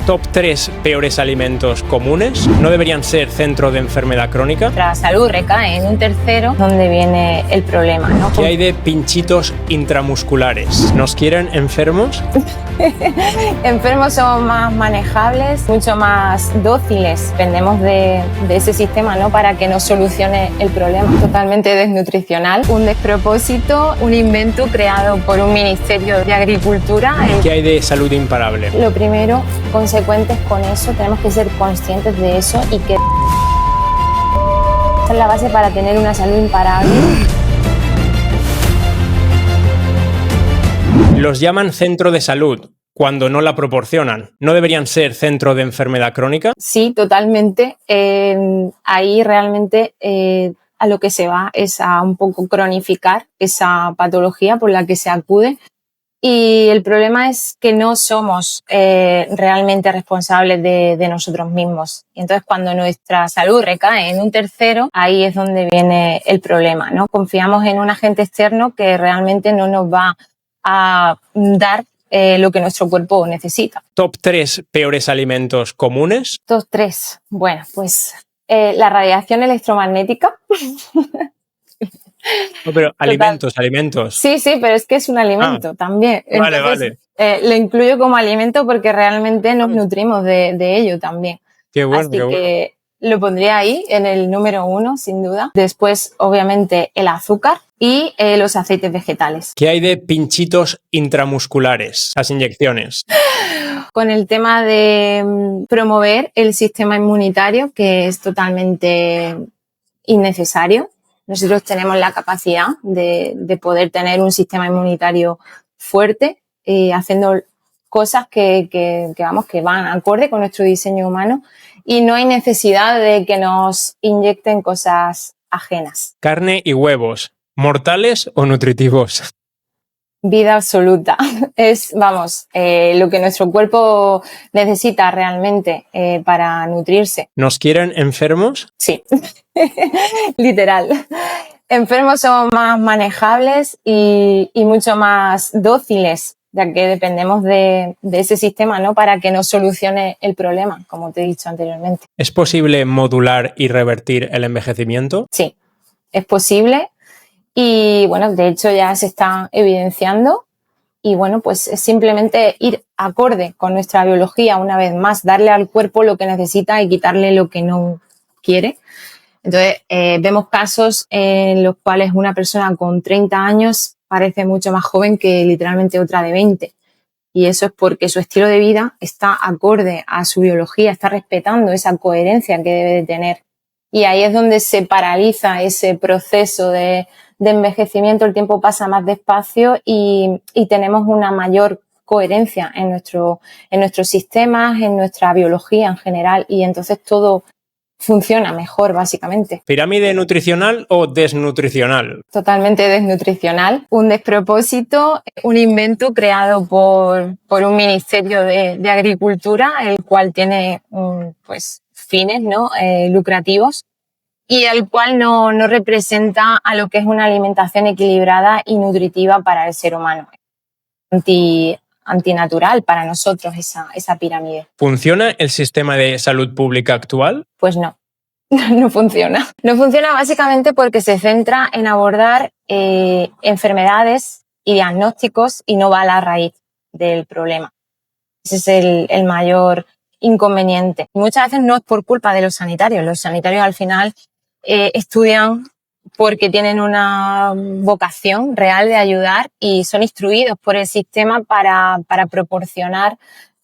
Top 3 peores alimentos comunes. ¿No deberían ser centro de enfermedad crónica? La salud recae en un tercero, donde viene el problema, ¿no? ¿Qué hay de pinchitos intramusculares? ¿Nos quieren enfermos? Enfermos somos más manejables, mucho más dóciles. Dependemos de ese sistema, ¿no? Para que nos solucione el problema. Totalmente desnutricional, un despropósito, un invento creado por un Ministerio de Agricultura. ¿Qué hay de salud imparable? Lo primero, consecuentes con eso, tenemos que ser conscientes de eso y que esa es la base para tener una salud imparable. Los llaman centro de salud cuando no la proporcionan. ¿No deberían ser centro de enfermedad crónica? Sí, totalmente. Ahí realmente a lo que se va es a un poco cronificar esa patología por la que se acude. Y el problema es que no somos realmente responsables de nosotros mismos. Y entonces, cuando nuestra salud recae en un tercero, ahí es donde viene el problema, ¿no? Confiamos en un agente externo que realmente no nos va a dar lo que nuestro cuerpo necesita. Top 3 peores alimentos comunes. Top 3. Bueno, pues la radiación electromagnética. No, pero alimentos. Sí, pero es que es un alimento también. Entonces, vale. Lo incluyo como alimento porque realmente nos nutrimos de ello también. Qué bueno, Así que lo pondría ahí en el número 1, sin duda. Después, obviamente, el azúcar y los aceites vegetales. ¿Qué hay de pinchitos intramusculares, las inyecciones? Con el tema de promover el sistema inmunitario, que es totalmente innecesario. Nosotros tenemos la capacidad de poder tener un sistema inmunitario fuerte, haciendo cosas que van acorde con nuestro diseño humano, y no hay necesidad de que nos inyecten cosas ajenas. Carne y huevos, ¿mortales o nutritivos? Vida absoluta. Es, lo que nuestro cuerpo necesita realmente para nutrirse. ¿Nos quieren enfermos? Sí, literal. Enfermos somos más manejables y mucho más dóciles, ya que dependemos de ese sistema, ¿no? Para que nos solucione el problema, como te he dicho anteriormente. ¿Es posible modular y revertir el envejecimiento? Sí, es posible. Y bueno, de hecho ya se está evidenciando y bueno, pues es simplemente ir acorde con nuestra biología una vez más, darle al cuerpo lo que necesita y quitarle lo que no quiere. Entonces, vemos casos en los cuales una persona con 30 años parece mucho más joven que literalmente otra de 20. Y eso es porque su estilo de vida está acorde a su biología, está respetando esa coherencia que debe de tener. Y ahí es donde se paraliza ese proceso de envejecimiento, el tiempo pasa más despacio y tenemos una mayor coherencia en nuestros sistemas, en nuestra biología en general, y entonces todo funciona mejor, básicamente. ¿Pirámide nutricional o desnutricional? Totalmente desnutricional, un despropósito, un invento creado por un Ministerio de Agricultura, el cual tiene fines, ¿no? Lucrativos, y el cual no representa a lo que es una alimentación equilibrada y nutritiva para el ser humano. Antinatural para nosotros esa pirámide. ¿Funciona el sistema de salud pública actual? Pues no. No funciona. No funciona básicamente porque se centra en abordar enfermedades y diagnósticos y no va a la raíz del problema. Ese es el mayor inconveniente. Y muchas veces no es por culpa de los sanitarios. Los sanitarios al final estudian porque tienen una vocación real de ayudar y son instruidos por el sistema para proporcionar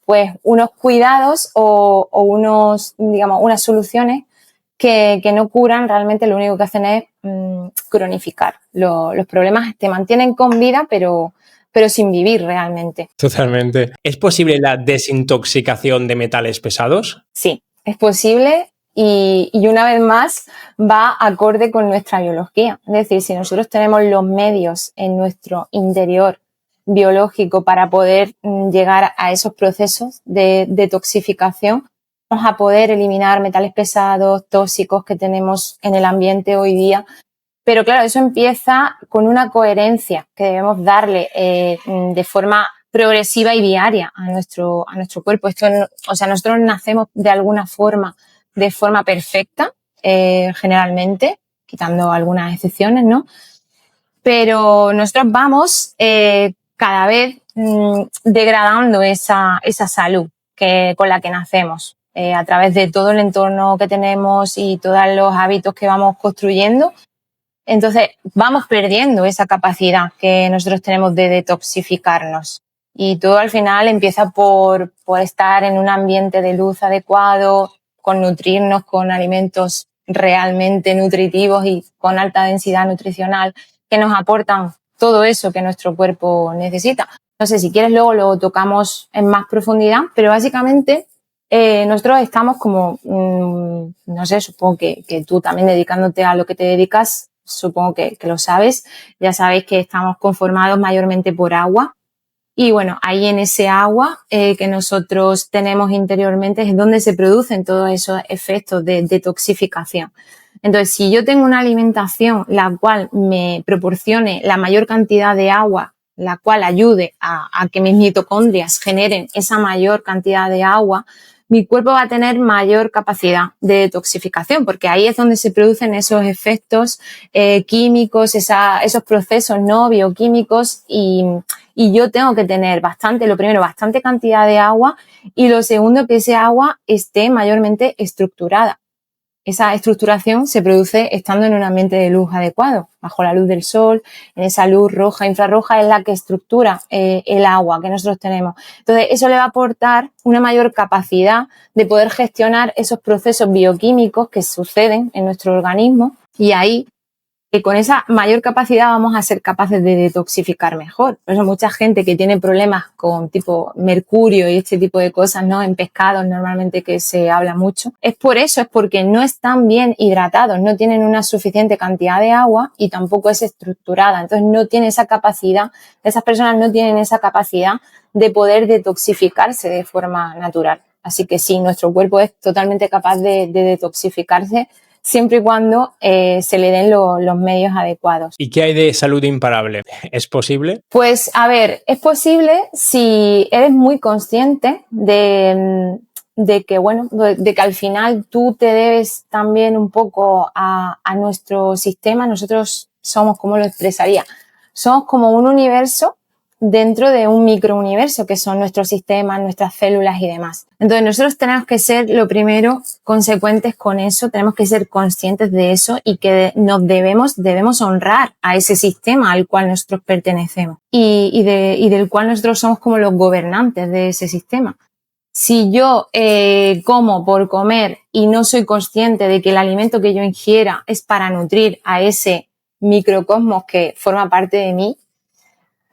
pues unos cuidados o unas soluciones que no curan, realmente lo único que hacen es cronificar. Los problemas te mantienen con vida, pero sin vivir realmente. Totalmente. ¿Es posible la desintoxicación de metales pesados? Sí, es posible y una vez más va acorde con nuestra biología. Es decir, si nosotros tenemos los medios en nuestro interior biológico para poder llegar a esos procesos de detoxificación, vamos a poder eliminar metales pesados, tóxicos que tenemos en el ambiente hoy día. Pero claro, eso empieza con una coherencia que debemos darle de forma progresiva y diaria a nuestro cuerpo. Esto, o sea, nosotros nacemos de alguna forma, de forma perfecta, generalmente, quitando algunas excepciones, ¿no? Pero nosotros vamos cada vez degradando esa salud con la que nacemos, a través de todo el entorno que tenemos y todos los hábitos que vamos construyendo. Entonces vamos perdiendo esa capacidad que nosotros tenemos de detoxificarnos. Y todo al final empieza por estar en un ambiente de luz adecuado, con nutrirnos con alimentos realmente nutritivos y con alta densidad nutricional que nos aportan todo eso que nuestro cuerpo necesita. No sé, si quieres luego lo tocamos en más profundidad, pero básicamente nosotros estamos como, no sé, supongo que tú también dedicándote a lo que te dedicas, supongo que lo sabes, ya sabéis que estamos conformados mayormente por agua. Y bueno, ahí en ese agua que nosotros tenemos interiormente es donde se producen todos esos efectos de detoxificación. Entonces, si yo tengo una alimentación la cual me proporcione la mayor cantidad de agua, la cual ayude a que mis mitocondrias generen esa mayor cantidad de agua, mi cuerpo va a tener mayor capacidad de detoxificación, porque ahí es donde se producen esos efectos químicos, esos procesos no bioquímicos, y yo tengo que tener lo primero, bastante cantidad de agua, y lo segundo, que ese agua esté mayormente estructurada. Esa estructuración se produce estando en un ambiente de luz adecuado, bajo la luz del sol, en esa luz roja, infrarroja, es la que estructura el agua que nosotros tenemos. Entonces, eso le va a aportar una mayor capacidad de poder gestionar esos procesos bioquímicos que suceden en nuestro organismo, y ahí, con esa mayor capacidad, vamos a ser capaces de detoxificar mejor. Por eso mucha gente que tiene problemas con tipo mercurio y este tipo de cosas, ¿no? En pescados normalmente, que se habla mucho. Es porque no están bien hidratados, no tienen una suficiente cantidad de agua y tampoco es estructurada. Entonces no tiene esa capacidad, esas personas no tienen esa capacidad de poder detoxificarse de forma natural. Así que sí, nuestro cuerpo es totalmente capaz de detoxificarse, siempre y cuando se le den los medios adecuados. ¿Y qué hay de salud imparable? ¿Es posible? Pues, a ver, es posible si eres muy consciente de que, bueno, de que al final tú te debes también un poco a nuestro sistema. Nosotros somos, ¿cómo lo expresaría? Somos como un universo dentro de un microuniverso, que son nuestros sistemas, nuestras células y demás. Entonces nosotros tenemos que ser, lo primero, consecuentes con eso, tenemos que ser conscientes de eso, y que nos debemos honrar a ese sistema al cual nosotros pertenecemos y del cual nosotros somos como los gobernantes de ese sistema. Si yo como por comer y no soy consciente de que el alimento que yo ingiera es para nutrir a ese microcosmos que forma parte de mí,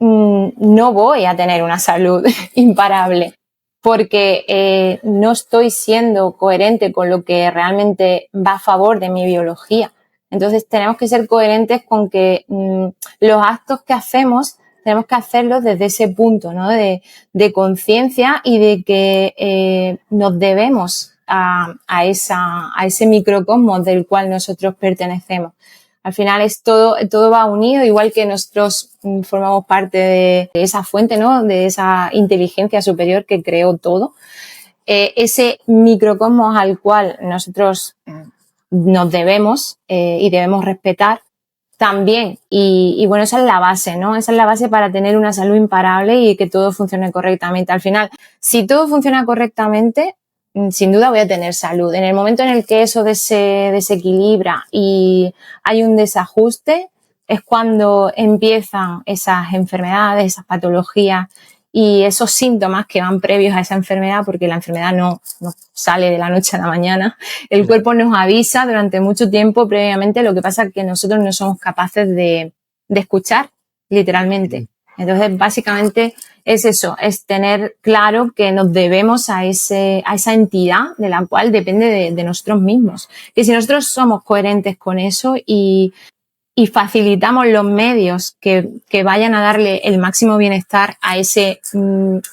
no voy a tener una salud imparable, porque no estoy siendo coherente con lo que realmente va a favor de mi biología. Entonces tenemos que ser coherentes con que los actos que hacemos tenemos que hacerlos desde ese punto, ¿no? de conciencia, y de que nos debemos a ese microcosmos del cual nosotros pertenecemos. Al final todo va unido, igual que nosotros formamos parte de esa fuente, ¿no? De esa inteligencia superior que creó todo. Ese microcosmos al cual nosotros nos debemos y debemos respetar también. Y bueno, esa es la base, ¿no? Esa es la base para tener una salud imparable y que todo funcione correctamente. Al final, si todo funciona correctamente, sin duda voy a tener salud. En el momento en el que eso se desequilibra y hay un desajuste, es cuando empiezan esas enfermedades, esas patologías y esos síntomas que van previos a esa enfermedad, porque la enfermedad no sale de la noche a la mañana. El cuerpo nos avisa durante mucho tiempo previamente, lo que pasa es que nosotros no somos capaces de escuchar, literalmente. Entonces, básicamente es eso, es tener claro que nos debemos a esa entidad de la cual depende de nosotros mismos. Y si nosotros somos coherentes con eso y facilitamos los medios que vayan a darle el máximo bienestar a ese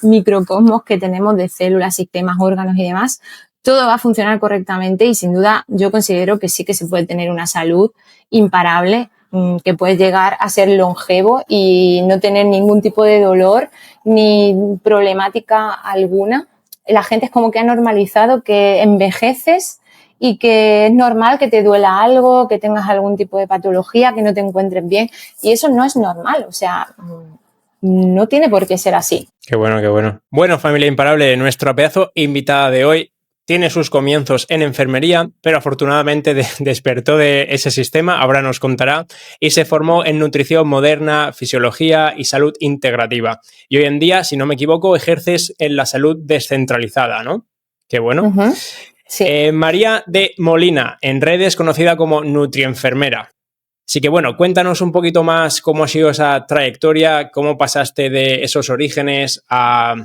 microcosmos que tenemos de células, sistemas, órganos y demás, todo va a funcionar correctamente, y sin duda yo considero que sí que se puede tener una salud imparable que puedes llegar a ser longevo y no tener ningún tipo de dolor ni problemática alguna. La gente es como que ha normalizado que envejeces y que es normal que te duela algo, que tengas algún tipo de patología, que no te encuentres bien. Y eso no es normal, o sea, no tiene por qué ser así. Qué bueno, qué bueno. Bueno, familia imparable, nuestra pedazo invitada de hoy tiene sus comienzos en enfermería, pero afortunadamente despertó de ese sistema, ahora nos contará, y se formó en nutrición moderna, fisiología y salud integrativa. Y hoy en día, si no me equivoco, ejerces en la salud descentralizada, ¿no? Qué bueno. Sí. María de Molina, en redes conocida como Nutrienfermera. Así que bueno, cuéntanos un poquito más cómo ha sido esa trayectoria, cómo pasaste de esos orígenes a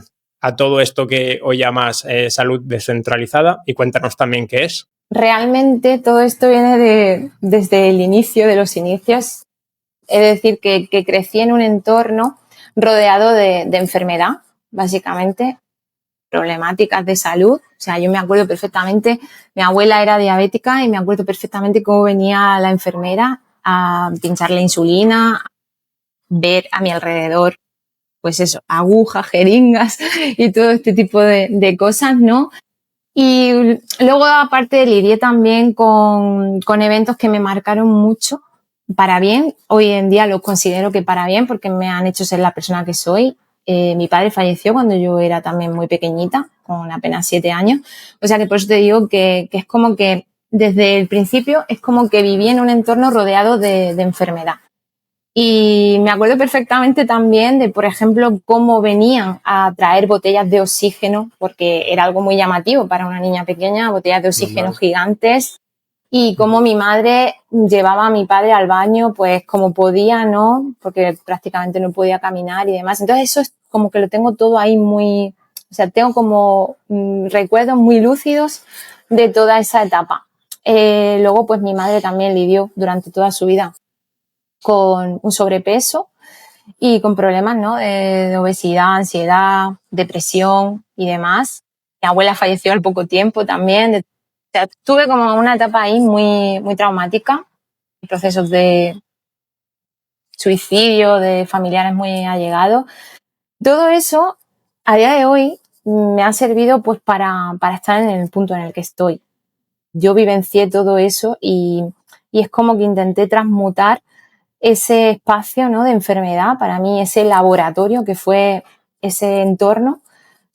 todo esto que hoy llamas salud descentralizada, y cuéntanos también qué es. Realmente todo esto viene desde el inicio, de los inicios. Es decir, que crecí en un entorno rodeado de enfermedad, básicamente, problemáticas de salud. O sea, yo me acuerdo perfectamente, mi abuela era diabética y me acuerdo perfectamente cómo venía la enfermera a pinchar la insulina, ver a mi alrededor, pues eso, agujas, jeringas y todo este tipo de cosas, ¿no? Y luego, aparte, lidié también con eventos que me marcaron mucho para bien. Hoy en día los considero que para bien porque me han hecho ser la persona que soy. Mi padre falleció cuando yo era también muy pequeñita, con apenas 7 años. O sea que por eso te digo que es como que desde el principio es como que viví en un entorno rodeado de enfermedad. Y me acuerdo perfectamente también de, por ejemplo, cómo venían a traer botellas de oxígeno, porque era algo muy llamativo para una niña pequeña, botellas de oxígeno gigantes, y cómo mi madre llevaba a mi padre al baño, pues como podía, ¿no? Porque prácticamente no podía caminar y demás. Entonces eso es como que lo tengo todo ahí muy, o sea, tengo como recuerdos muy lúcidos de toda esa etapa. Luego, pues mi madre también lidió durante toda su vida con un sobrepeso y con problemas, ¿no? De obesidad, ansiedad, depresión y demás. Mi abuela falleció al poco tiempo también. O sea, tuve como una etapa ahí muy, muy traumática, procesos de suicidio, de familiares muy allegados. Todo eso, a día de hoy, me ha servido pues para estar en el punto en el que estoy. Yo vivencié todo eso y es como que intenté transmutar ese espacio, ¿no? De enfermedad, para mí ese laboratorio que fue ese entorno,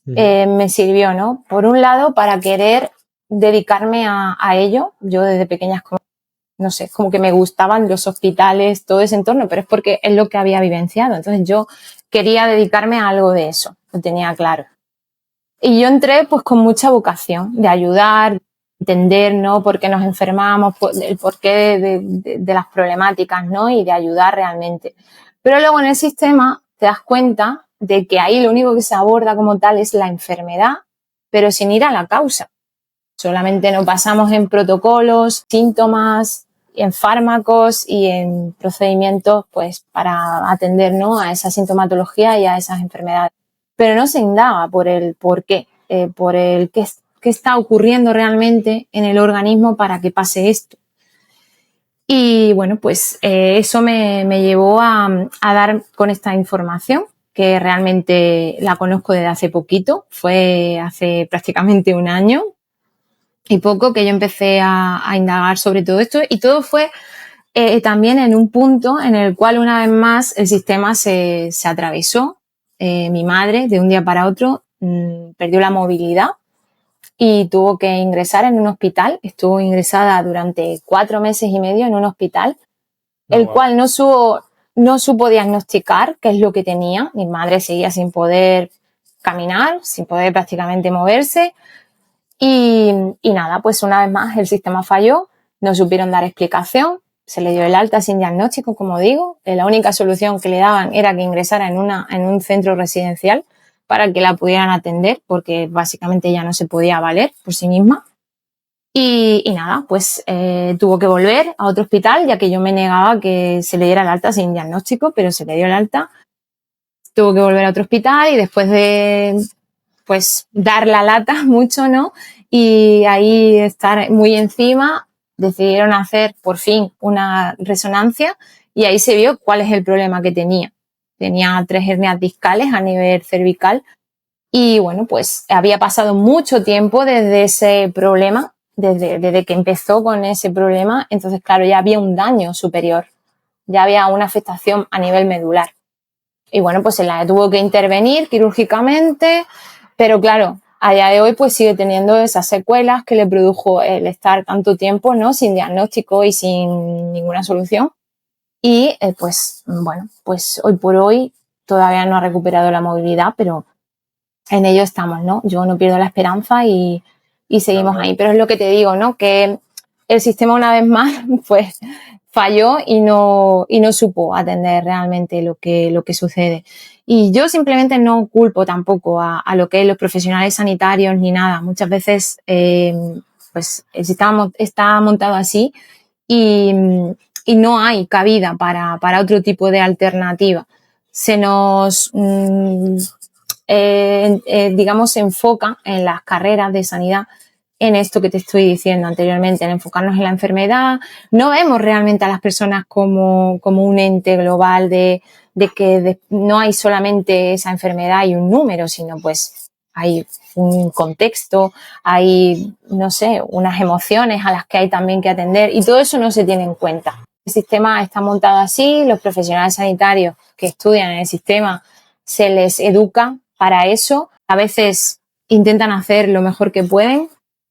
me sirvió, ¿no? Por un lado, para querer dedicarme a ello. Yo desde pequeña, no sé, como que me gustaban los hospitales, todo ese entorno, pero es porque es lo que había vivenciado. Entonces yo quería dedicarme a algo de eso, lo tenía claro. Y yo entré pues con mucha vocación de ayudar, entender, ¿no? Por qué nos enfermamos, el porqué de las problemáticas, ¿no? Y de ayudar realmente. Pero luego en el sistema te das cuenta de que ahí lo único que se aborda como tal es la enfermedad, pero sin ir a la causa. Solamente nos basamos en protocolos, síntomas, en fármacos y en procedimientos pues para atender, ¿no? A esa sintomatología y a esas enfermedades. Pero no se indaga por el por qué, por el qué está ocurriendo realmente en el organismo para que pase esto. Y bueno, pues eso me llevó a dar con esta información, que realmente la conozco desde hace poquito, fue hace prácticamente un año y poco que yo empecé a indagar sobre todo esto, y todo fue también en un punto en el cual una vez más el sistema se atravesó. Mi madre de un día para otro perdió la movilidad y tuvo que ingresar en un hospital. Estuvo ingresada durante 4 meses y medio en un hospital, el cual no supo diagnosticar qué es lo que tenía. Mi madre seguía sin poder caminar, sin poder prácticamente moverse. Y nada, pues una vez más el sistema falló, no supieron dar explicación, se le dio el alta sin diagnóstico, como digo. La única solución que le daban era que ingresara en un centro residencial para que la pudieran atender, porque básicamente ya no se podía valer por sí misma. Y nada, pues tuvo que volver a otro hospital, ya que yo me negaba que se le diera el alta sin diagnóstico, pero se le dio el alta. Tuvo que volver a otro hospital y después de pues dar la lata mucho, ¿no? Y ahí estar muy encima, decidieron hacer por fin una resonancia y ahí se vio cuál es el problema que tenía. Tenía 3 hernias discales a nivel cervical y bueno, pues había pasado mucho tiempo desde ese problema, desde que empezó con ese problema, entonces claro, ya había un daño superior, ya había una afectación a nivel medular. Y bueno, pues se la tuvo que intervenir quirúrgicamente, pero claro, a día de hoy pues sigue teniendo esas secuelas que le produjo el estar tanto tiempo, ¿no?, sin diagnóstico y sin ninguna solución. Y pues bueno, pues hoy por hoy todavía no ha recuperado la movilidad, pero en ello estamos, ¿no? Yo no pierdo la esperanza y seguimos ahí. Pero es lo que te digo, ¿no?, que el sistema una vez más pues falló y no supo atender realmente lo que sucede. Y yo simplemente no culpo tampoco a lo que es los profesionales sanitarios ni nada. Muchas veces pues el sistema está montado así y no hay cabida para otro tipo de alternativa. Se nos, digamos, se enfoca en las carreras de sanidad en esto que te estoy diciendo anteriormente, en enfocarnos en la enfermedad. No vemos realmente a las personas como un ente global de que no hay solamente esa enfermedad y un número, sino pues hay un contexto, hay, no sé, unas emociones a las que hay también que atender y todo eso no se tiene en cuenta. El sistema está montado así, los profesionales sanitarios que estudian en el sistema se les educa para eso. A veces intentan hacer lo mejor que pueden,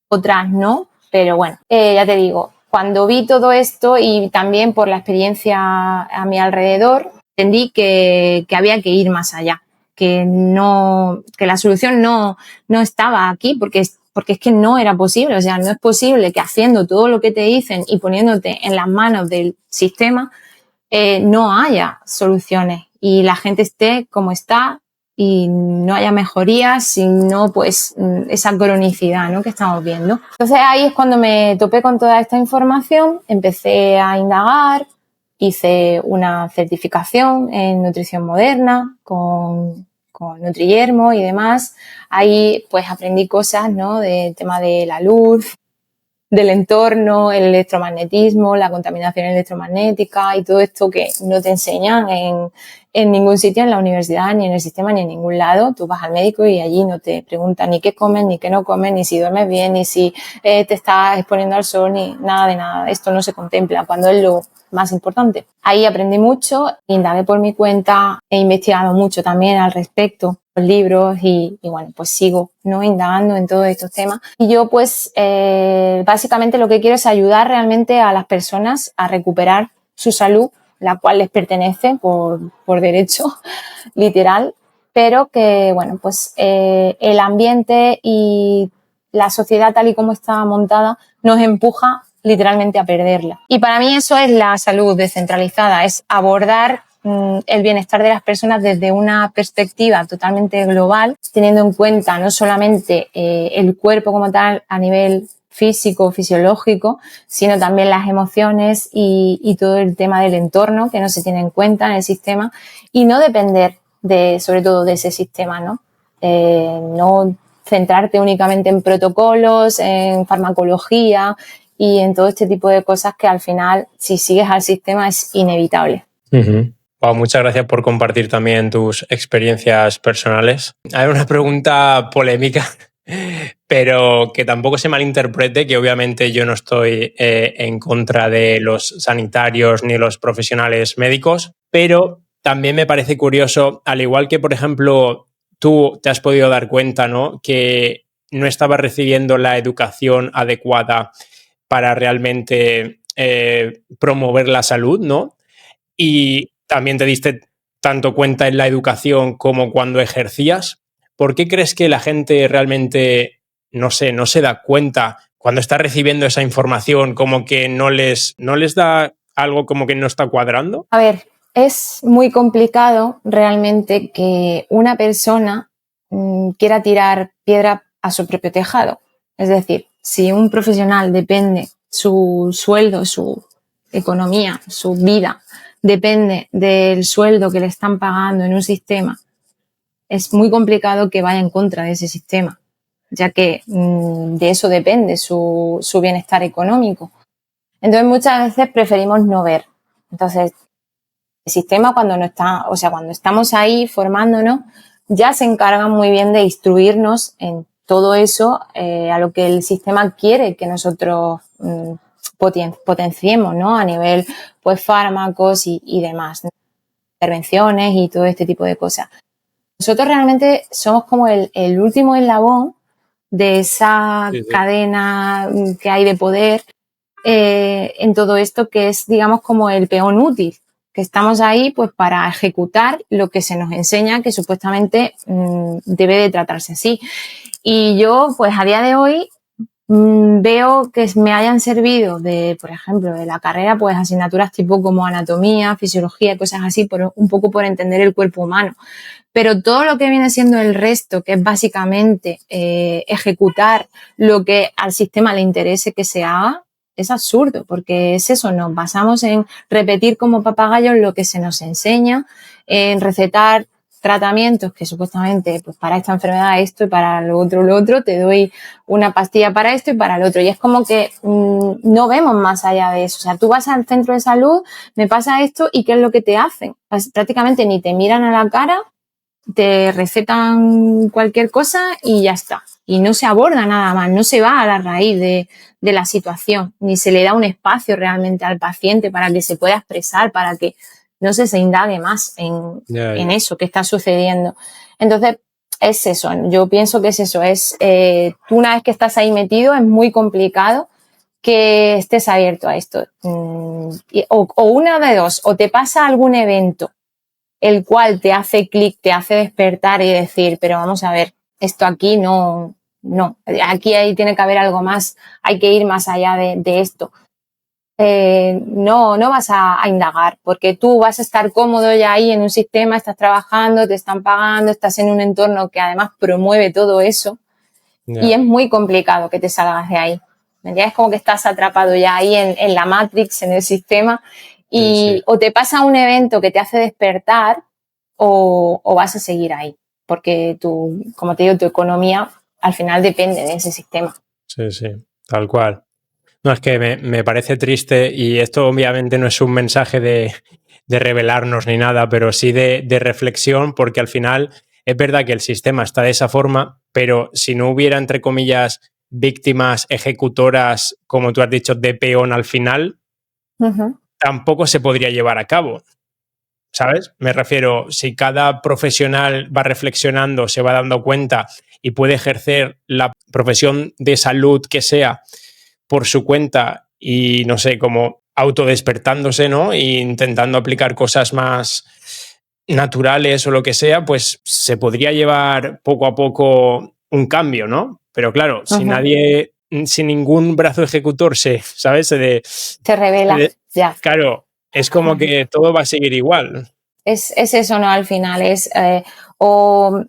otras no, pero bueno, ya te digo, cuando vi todo esto y también por la experiencia a mi alrededor, entendí que había que ir más allá, que la solución no estaba aquí porque es que no era posible. O sea, no es posible que haciendo todo lo que te dicen y poniéndote en las manos del sistema no haya soluciones y la gente esté como está y no haya mejorías, sino pues esa cronicidad, ¿no?, que estamos viendo. Entonces ahí es cuando me topé con toda esta información, empecé a indagar, hice una certificación en nutrición moderna con Nutriyermo y demás. Ahí pues aprendí cosas, ¿no?, del tema de la luz, del entorno, el electromagnetismo, la contaminación electromagnética y todo esto que no te enseñan en ningún sitio, en la universidad, ni en el sistema, ni en ningún lado. Tú vas al médico y allí no te preguntan ni qué comes, ni qué no comes, ni si duermes bien, ni si te estás exponiendo al sol, ni nada de nada. Esto no se contempla cuando es lo más importante. Ahí aprendí mucho, indagué por mi cuenta, he investigado mucho también al respecto, los libros y bueno, pues sigo, ¿no?, indagando en todos estos temas. Y yo pues básicamente lo que quiero es ayudar realmente a las personas a recuperar su salud, la cual les pertenece por derecho literal, pero que bueno, pues el ambiente y la sociedad tal y como está montada nos empuja literalmente a perderla. Y para mí eso es la salud descentralizada, es abordar el bienestar de las personas desde una perspectiva totalmente global, teniendo en cuenta no solamente el cuerpo como tal a nivel físico, fisiológico, sino también las emociones y todo el tema del entorno que no se tiene en cuenta en el sistema y no depender sobre todo de ese sistema, ¿no? No centrarte únicamente en protocolos, en farmacología y en todo este tipo de cosas que al final, si sigues al sistema, es inevitable. Wow, muchas gracias por compartir también tus experiencias personales. Hay una pregunta polémica, pero que tampoco se malinterprete, que obviamente yo no estoy en contra de los sanitarios ni los profesionales médicos, pero también me parece curioso, al igual que, por ejemplo, tú te has podido dar cuenta, ¿no?, que no estabas recibiendo la educación adecuada para realmente promover la salud, ¿no? Y también te diste tanto cuenta en la educación como cuando ejercías. ¿Por qué crees que la gente realmente, no sé, no se da cuenta cuando está recibiendo esa información, como que no les da algo como que no está cuadrando? A ver, es muy complicado realmente que una persona quiera tirar piedra a su propio tejado. Es decir, si un profesional depende, su sueldo, su economía, su vida, depende del sueldo que le están pagando en un sistema, es muy complicado que vaya en contra de ese sistema, ya que de eso depende su bienestar económico. Entonces muchas veces preferimos no ver. Entonces el sistema cuando no está, o sea, cuando estamos ahí formándonos, ya se encarga muy bien de instruirnos en todo eso a lo que el sistema quiere que nosotros potenciemos, ¿no? A nivel, pues, fármacos y demás, ¿no? Intervenciones y todo este tipo de cosas. Nosotros realmente somos como el último eslabón de esa cadena que hay de poder en todo esto, que es, digamos, como el peón útil, que estamos ahí pues para ejecutar lo que se nos enseña, que supuestamente debe de tratarse así. Y yo, pues a día de hoy, veo que me hayan servido de, por ejemplo, de la carrera, pues asignaturas tipo como anatomía, fisiología, cosas así, un poco por entender el cuerpo humano. Pero todo lo que viene siendo el resto, que es básicamente ejecutar lo que al sistema le interese que se haga, es absurdo, porque es eso, nos basamos en repetir como papagayos lo que se nos enseña, en recetar tratamientos que supuestamente, pues para esta enfermedad esto y para lo otro, te doy una pastilla para esto y para lo otro. Y es como que no vemos más allá de eso. O sea, tú vas al centro de salud, me pasa esto y ¿qué es lo que te hacen? Pues prácticamente ni te miran a la cara, te recetan cualquier cosa y ya está. Y no se aborda nada más, no se va a la raíz de la situación, ni se le da un espacio realmente al paciente para que se pueda expresar, para que no se indague más en eso que está sucediendo. Entonces, es eso, yo pienso que es eso, tú una vez que estás ahí metido es muy complicado que estés abierto a esto. O una de dos, o te pasa algún evento el cual te hace clic, te hace despertar y decir, pero vamos a ver, esto aquí no, aquí tiene que haber algo más, hay que ir más allá de esto. No vas a indagar, porque tú vas a estar cómodo ya ahí en un sistema, estás trabajando, te están pagando, estás en un entorno que además promueve todo eso, y es muy complicado que te salgas de ahí. ¿Me entiendes? Es como que estás atrapado ya ahí en la Matrix, en el sistema, y o te pasa un evento que te hace despertar o vas a seguir ahí, porque como te digo, tu economía al final depende de ese sistema. Sí, tal cual. No, es que me parece triste, y esto obviamente no es un mensaje de revelarnos ni nada, pero sí de reflexión, porque al final es verdad que el sistema está de esa forma, pero si no hubiera, entre comillas, víctimas ejecutoras, como tú has dicho, de peón al final, tampoco se podría llevar a cabo. ¿Sabes? Me refiero, si cada profesional va reflexionando, se va dando cuenta y puede ejercer la profesión de salud que sea por su cuenta y, no sé, como autodespertándose, ¿no? E intentando aplicar cosas más naturales o lo que sea, pues se podría llevar poco a poco un cambio, ¿no? Pero claro, si nadie, sin ningún brazo ejecutor ¿sabes? Te revela, ya. Claro, es como que todo va a seguir igual. Es eso, ¿no? Al final es o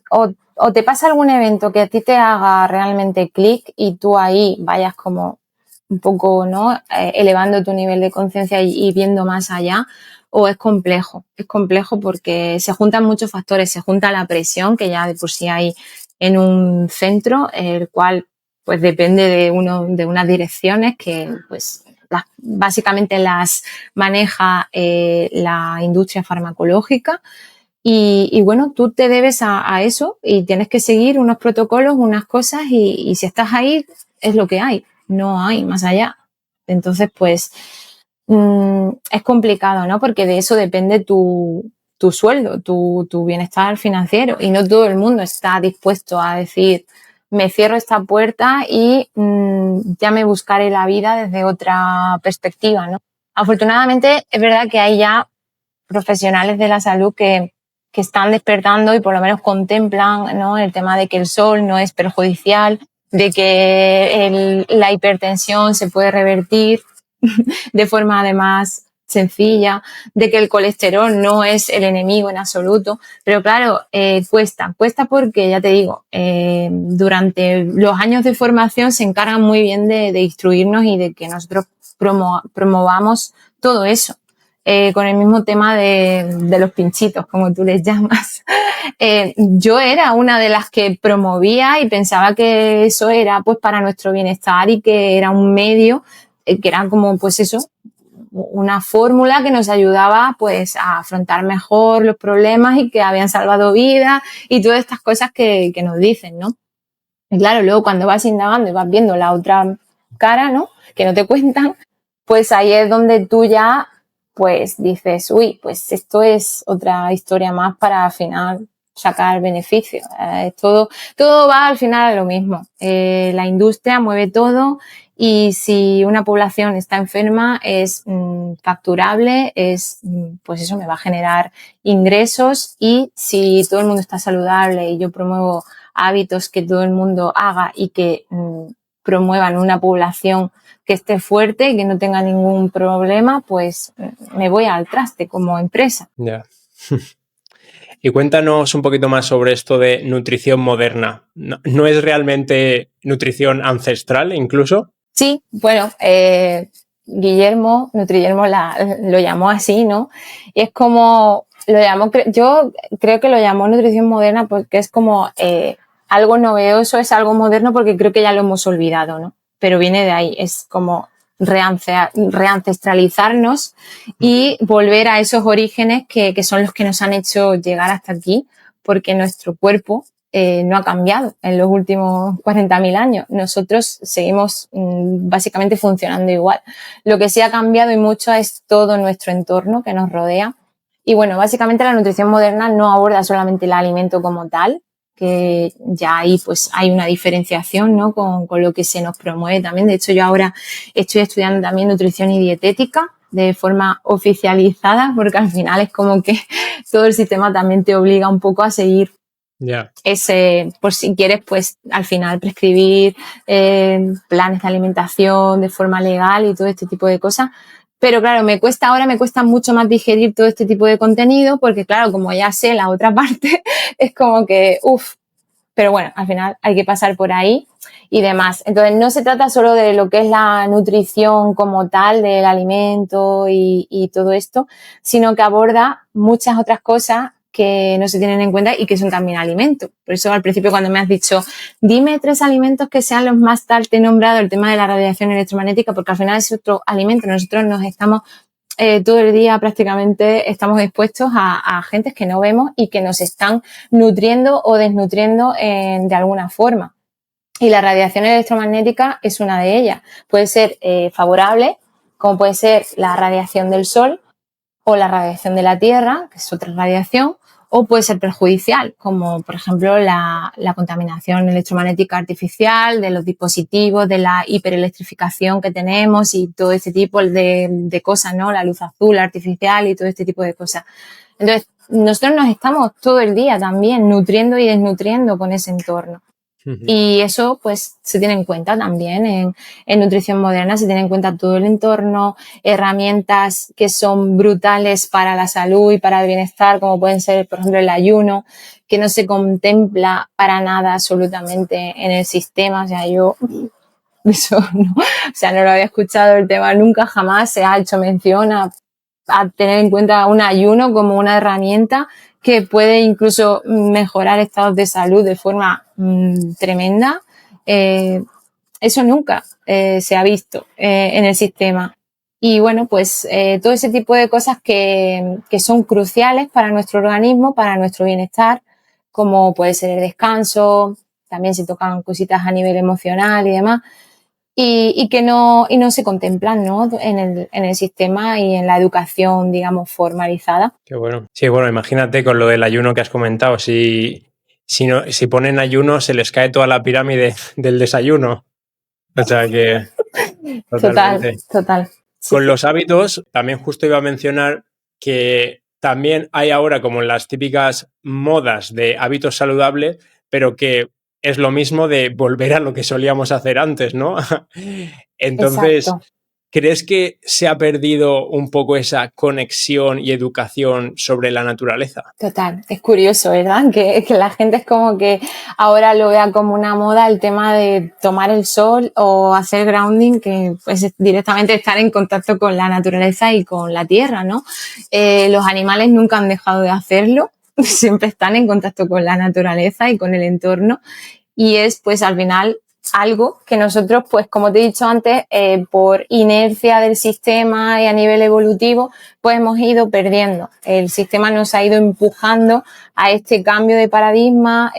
te pasa algún evento que a ti te haga realmente clic y tú ahí vayas como un poco, ¿no? Elevando tu nivel de conciencia y viendo más allá, o es complejo porque se juntan muchos factores, se junta la presión que ya de por sí hay en un centro, el cual pues depende de unas direcciones que pues básicamente las maneja la industria farmacológica y bueno, tú te debes a eso y tienes que seguir unos protocolos, unas cosas y si estás ahí es lo que hay, no hay más allá. Entonces, pues es complicado, ¿no? Porque de eso depende tu sueldo, tu bienestar financiero y no todo el mundo está dispuesto a decir me cierro esta puerta y ya me buscaré la vida desde otra perspectiva, ¿no? Afortunadamente es verdad que hay ya profesionales de la salud que están despertando y por lo menos contemplan, ¿no? El tema de que el sol no es perjudicial, de que la hipertensión se puede revertir de forma además sencilla, de que el colesterol no es el enemigo en absoluto, pero claro, cuesta porque, ya te digo, durante los años de formación se encargan muy bien de instruirnos y de que nosotros promovamos todo eso. Con el mismo tema de los pinchitos, como tú les llamas. Yo era una de las que promovía y pensaba que eso era pues para nuestro bienestar y que era un medio que era como pues eso, una fórmula que nos ayudaba pues a afrontar mejor los problemas y que habían salvado vidas y todas estas cosas que nos dicen, ¿no? Y claro, luego cuando vas indagando y vas viendo la otra cara, ¿no? Que no te cuentan, pues ahí es donde tú ya pues dices, uy, pues esto es otra historia más para al final sacar beneficio. Todo va al final a lo mismo. La industria mueve todo y si una población está enferma es facturable, pues eso me va a generar ingresos, y si todo el mundo está saludable y yo promuevo hábitos que todo el mundo haga y que promuevan una población que esté fuerte y que no tenga ningún problema, pues me voy al traste como empresa. Ya. Y cuéntanos un poquito más sobre esto de nutrición moderna. ¿No es realmente nutrición ancestral incluso? Sí, bueno, Guillermo, Nutriguillermo lo llamó así, ¿no? Y es como, yo creo que lo llamó nutrición moderna porque es como algo novedoso, es algo moderno porque creo que ya lo hemos olvidado, ¿no? Pero viene de ahí, es como reancestralizarnos y volver a esos orígenes que son los que nos han hecho llegar hasta aquí, porque nuestro cuerpo no ha cambiado en los últimos 40.000 años. Nosotros seguimos básicamente funcionando igual. Lo que sí ha cambiado y mucho es todo nuestro entorno que nos rodea. Y bueno, básicamente la nutrición moderna no aborda solamente el alimento como tal, que ya ahí pues hay una diferenciación, ¿no? con lo que se nos promueve también. De hecho, yo ahora estoy estudiando también nutrición y dietética de forma oficializada, porque al final es como que todo el sistema también te obliga un poco a seguir ese, por si quieres, pues al final prescribir planes de alimentación de forma legal y todo este tipo de cosas. Pero claro, ahora me cuesta mucho más digerir todo este tipo de contenido porque claro, como ya sé la otra parte, es como que, pero bueno, al final hay que pasar por ahí y demás. Entonces no se trata solo de lo que es la nutrición como tal, del alimento y todo esto, sino que aborda muchas otras cosas que no se tienen en cuenta y que son también alimentos. Por eso al principio cuando me has dicho, dime 3 alimentos que sean los más tal, te he nombrado el tema de la radiación electromagnética, porque al final es otro alimento. Nosotros nos estamos todo el día prácticamente estamos expuestos a agentes que no vemos y que nos están nutriendo o desnutriendo de alguna forma. Y la radiación electromagnética es una de ellas. Puede ser favorable, como puede ser la radiación del sol o la radiación de la Tierra, que es otra radiación, o puede ser perjudicial, como por ejemplo la contaminación electromagnética artificial, de los dispositivos, de la hiperelectrificación que tenemos y todo este tipo de cosas, ¿no? La luz azul artificial y todo este tipo de cosas. Entonces, nosotros nos estamos todo el día también nutriendo y desnutriendo con ese entorno. Y eso pues se tiene en cuenta también en nutrición moderna, se tiene en cuenta todo el entorno, herramientas que son brutales para la salud y para el bienestar, como pueden ser, por ejemplo, el ayuno, que no se contempla para nada absolutamente en el sistema. O sea, yo eso no, o sea, no lo había escuchado el tema nunca, jamás se ha hecho mención a tener en cuenta un ayuno como una herramienta que puede incluso mejorar estados de salud de forma tremenda. Eso nunca se ha visto en el sistema. Y bueno, pues todo ese tipo de cosas que son cruciales para nuestro organismo, para nuestro bienestar, como puede ser el descanso, también se tocan cositas a nivel emocional y demás. Y que no se contemplan, ¿no? en el sistema y en la educación, digamos, formalizada. Qué bueno. Sí, bueno, imagínate con lo del ayuno que has comentado. Si ponen ayuno, se les cae toda la pirámide del desayuno. O sea que totalmente. Total. Sí, con los hábitos, también justo iba a mencionar que también hay ahora como las típicas modas de hábitos saludables, pero que es lo mismo de volver a lo que solíamos hacer antes, ¿no? Entonces, exacto. ¿crees que se ha perdido un poco esa conexión y educación sobre la naturaleza? Total, es curioso, ¿verdad? Que la gente es como que ahora lo vea como una moda el tema de tomar el sol o hacer grounding, que pues es directamente estar en contacto con la naturaleza y con la tierra, ¿no? Los animales nunca han dejado de hacerlo, siempre están en contacto con la naturaleza y con el entorno, y es pues al final algo que nosotros, pues como te he dicho antes, por inercia del sistema y a nivel evolutivo, pues hemos ido perdiendo. El sistema nos ha ido empujando a este cambio de paradigma.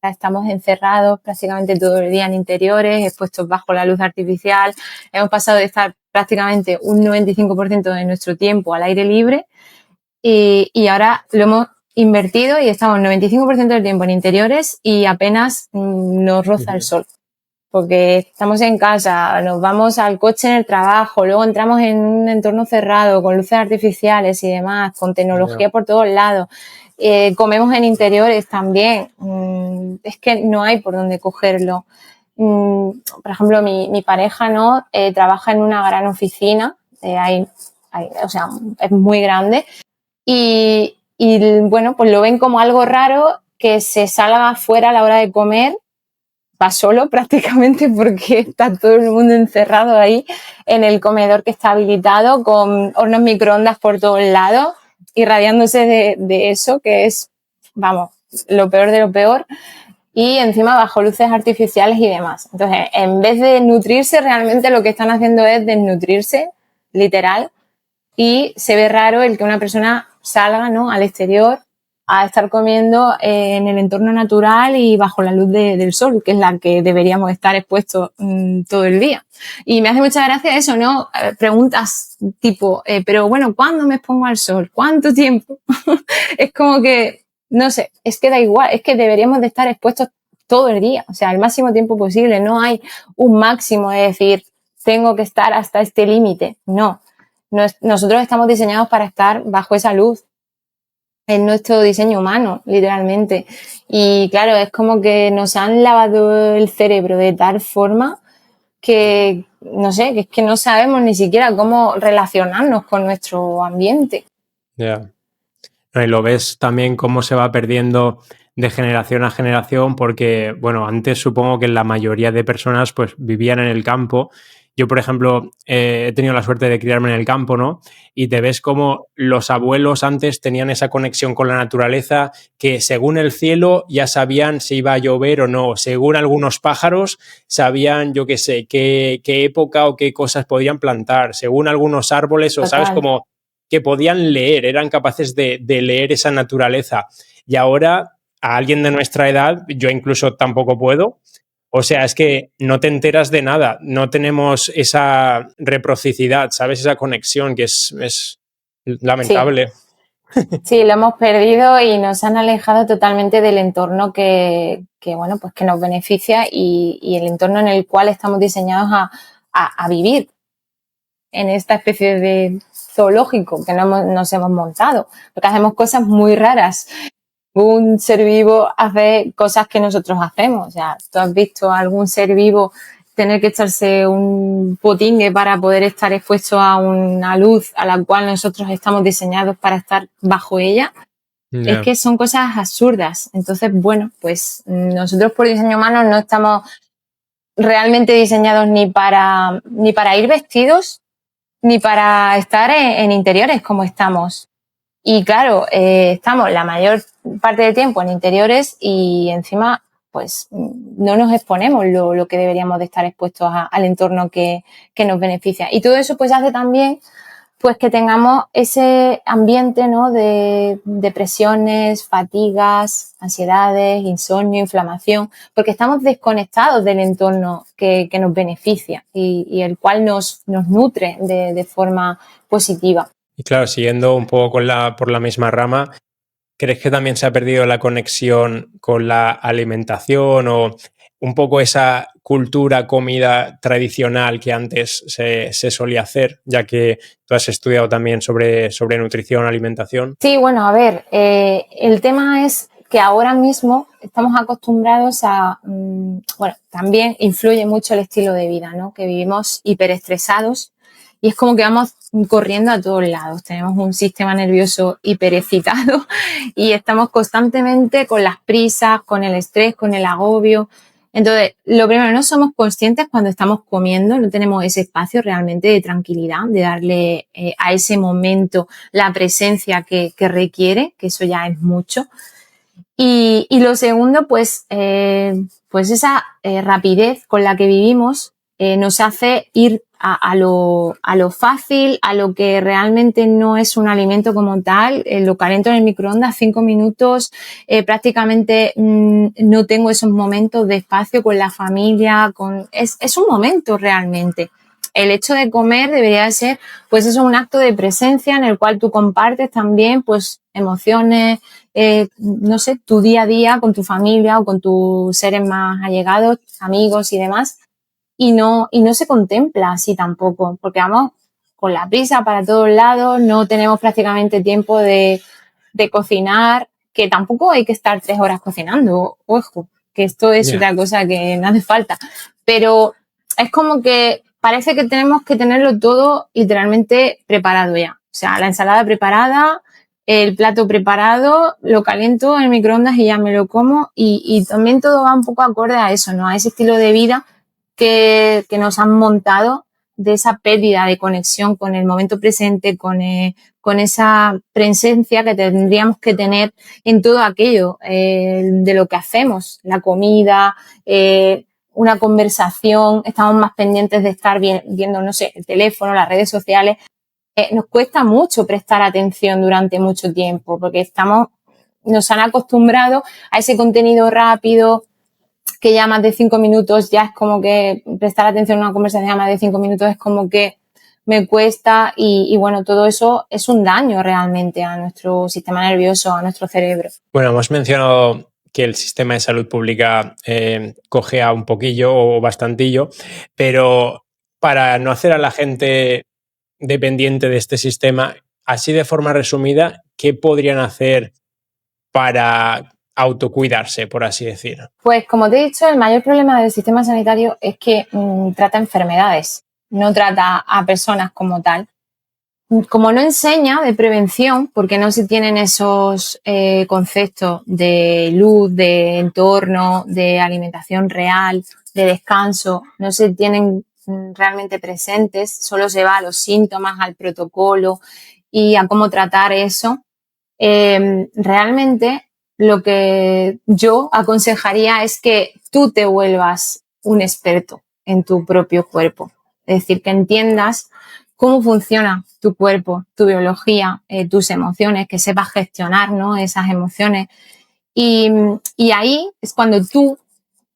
Estamos encerrados prácticamente todo el día en interiores, expuestos bajo la luz artificial. Hemos pasado de estar prácticamente un 95% de nuestro tiempo al aire libre y ahora lo hemos invertido y estamos 95% del tiempo en interiores y apenas nos roza el sol. Porque estamos en casa, nos vamos al coche en el trabajo, luego entramos en un entorno cerrado, con luces artificiales y demás, con tecnología por todos lados. Comemos en interiores también. Es que no hay por dónde cogerlo. Por ejemplo, mi pareja, ¿no? Trabaja en una gran oficina, o sea, es muy grande. Y bueno, pues lo ven como algo raro que se salga afuera a la hora de comer. Va solo prácticamente porque está todo el mundo encerrado ahí en el comedor que está habilitado con hornos microondas por todos lados, irradiándose de eso, que es, vamos, lo peor de lo peor, y encima bajo luces artificiales y demás. Entonces, en vez de nutrirse, realmente lo que están haciendo es desnutrirse, literal, y se ve raro el que una persona salga, ¿no?, al exterior a estar comiendo en el entorno natural y bajo la luz del sol, que es la que deberíamos estar expuestos todo el día. Y me hace mucha gracia eso, ¿no? Preguntas tipo, pero bueno, ¿cuándo me expongo al sol? ¿Cuánto tiempo? Es como que, no sé, es que da igual, es que deberíamos de estar expuestos todo el día, o sea, el máximo tiempo posible. No hay un máximo de decir, tengo que estar hasta este límite. No. Nosotros estamos diseñados para estar bajo esa luz. Es nuestro diseño humano, literalmente. Y claro, es como que nos han lavado el cerebro de tal forma que, no sé, que es que no sabemos ni siquiera cómo relacionarnos con nuestro ambiente. Ya. No, y lo ves también cómo se va perdiendo de generación a generación, porque, bueno, antes supongo que la mayoría de personas pues vivían en el campo. Yo, por ejemplo, he tenido la suerte de criarme en el campo, ¿no? Y te ves como los abuelos antes tenían esa conexión con la naturaleza, que según el cielo ya sabían si iba a llover o no. Según algunos pájaros sabían, yo qué sé, qué época o qué cosas podían plantar. Según algunos árboles, o sabes, como que podían leer, eran capaces de leer esa naturaleza. Y ahora, a alguien de nuestra edad, yo incluso tampoco puedo. O sea, es que no te enteras de nada, no tenemos esa reciprocidad, ¿sabes? Esa conexión que es lamentable. Sí, lo hemos perdido y nos han alejado totalmente del entorno que bueno, pues que nos beneficia y el entorno en el cual estamos diseñados a vivir en esta especie de zoológico que nos hemos montado, porque hacemos cosas muy raras. Un ser vivo hace cosas que nosotros hacemos. O sea, ¿tú has visto a algún ser vivo tener que echarse un potingue para poder estar expuesto a una luz a la cual nosotros estamos diseñados para estar bajo ella? Es que son cosas absurdas. Entonces, bueno, pues nosotros por diseño humano no estamos realmente diseñados ni para ir vestidos ni para estar en interiores como estamos. Y claro, estamos la mayor parte del tiempo en interiores y encima pues no nos exponemos lo que deberíamos de estar expuestos al entorno que nos beneficia. Y todo eso pues hace también pues que tengamos ese ambiente, ¿no?, de depresiones, fatigas, ansiedades, insomnio, inflamación, porque estamos desconectados del entorno que nos beneficia y el cual nos nutre de forma positiva. Y claro, siguiendo un poco por la misma rama, ¿crees que también se ha perdido la conexión con la alimentación o un poco esa cultura, comida tradicional que antes se solía hacer, ya que tú has estudiado también sobre nutrición, alimentación? Sí, bueno, a ver, el tema es que ahora mismo estamos acostumbrados bueno, también influye mucho el estilo de vida, ¿no? Que vivimos hiperestresados y es como que vamos corriendo a todos lados. Tenemos un sistema nervioso hiperexcitado y estamos constantemente con las prisas, con el estrés, con el agobio. Entonces, lo primero, no somos conscientes cuando estamos comiendo, no tenemos ese espacio realmente de tranquilidad, de darle a ese momento la presencia que requiere, que eso ya es mucho. Y lo segundo, pues esa rapidez con la que vivimos nos hace ir a lo fácil, a lo que realmente no es un alimento como tal. Lo caliento en el microondas 5 minutos, prácticamente no tengo esos momentos de espacio con la familia, es un momento realmente. El hecho de comer debería ser, pues eso, un acto de presencia en el cual tú compartes también, pues, emociones, no sé, tu día a día con tu familia o con tus seres más allegados, amigos y demás, y no se contempla así tampoco, porque vamos con la prisa para todos lados, no tenemos prácticamente tiempo de cocinar, que tampoco hay que estar 3 horas cocinando, ojo, que esto es otra cosa que no hace falta, pero es como que parece que tenemos que tenerlo todo literalmente preparado ya, o sea, la ensalada preparada, el plato preparado, lo caliento en el microondas y ya me lo como, y también todo va un poco acorde a eso, ¿no? A ese estilo de vida que nos han montado, de esa pérdida de conexión con el momento presente, con esa presencia que tendríamos que tener en todo aquello de lo que hacemos, la comida, una conversación, estamos más pendientes de estar viendo, no sé, el teléfono, las redes sociales. Nos cuesta mucho prestar atención durante mucho tiempo porque nos han acostumbrado a ese contenido rápido, que ya más de 5 minutos ya es como que prestar atención a una conversación a más de 5 minutos es como que me cuesta y bueno, todo eso es un daño realmente a nuestro sistema nervioso, a nuestro cerebro. Bueno, hemos mencionado que el sistema de salud pública cojea un poquillo o bastantillo, pero para no hacer a la gente dependiente de este sistema, así de forma resumida, ¿qué podrían hacer para autocuidarse, por así decir? Pues como te he dicho, el mayor problema del sistema sanitario es que trata enfermedades, no trata a personas como tal. Como no enseña de prevención, porque no se tienen esos conceptos de luz, de entorno, de alimentación real, de descanso, no se tienen realmente presentes, solo se va a los síntomas, al protocolo y a cómo tratar eso. Realmente lo que yo aconsejaría es que tú te vuelvas un experto en tu propio cuerpo. Es decir, que entiendas cómo funciona tu cuerpo, tu biología, tus emociones, que sepas gestionar, ¿no?, esas emociones. Y ahí es cuando tú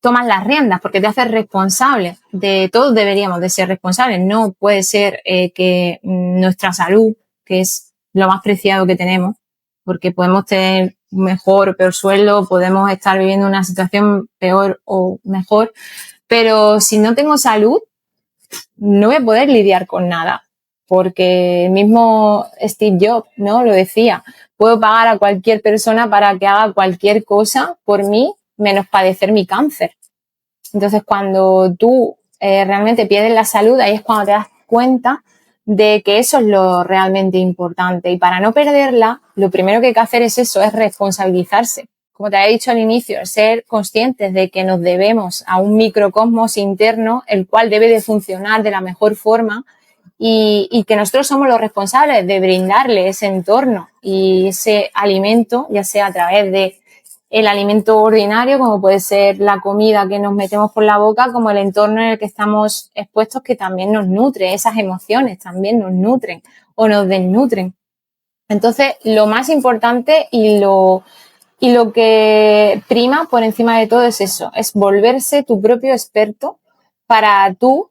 tomas las riendas, porque te haces responsable de todos. Deberíamos de ser responsables. No puede ser que nuestra salud, que es lo más preciado que tenemos, porque podemos tener mejor o peor sueldo, podemos estar viviendo una situación peor o mejor, pero si no tengo salud, no voy a poder lidiar con nada, porque el mismo Steve Jobs, ¿no?, lo decía, puedo pagar a cualquier persona para que haga cualquier cosa por mí, menos padecer mi cáncer. Entonces, cuando tú realmente pierdes la salud, ahí es cuando te das cuenta de que eso es lo realmente importante. Y para no perderla, lo primero que hay que hacer es eso, es responsabilizarse. Como te había dicho al inicio, ser conscientes de que nos debemos a un microcosmos interno, el cual debe de funcionar de la mejor forma y que nosotros somos los responsables de brindarle ese entorno y ese alimento, ya sea a través de el alimento ordinario, como puede ser la comida que nos metemos por la boca, como el entorno en el que estamos expuestos, que también nos nutre, esas emociones también nos nutren o nos desnutren. Entonces, lo más importante y lo que prima por encima de todo es eso, es volverse tu propio experto para tú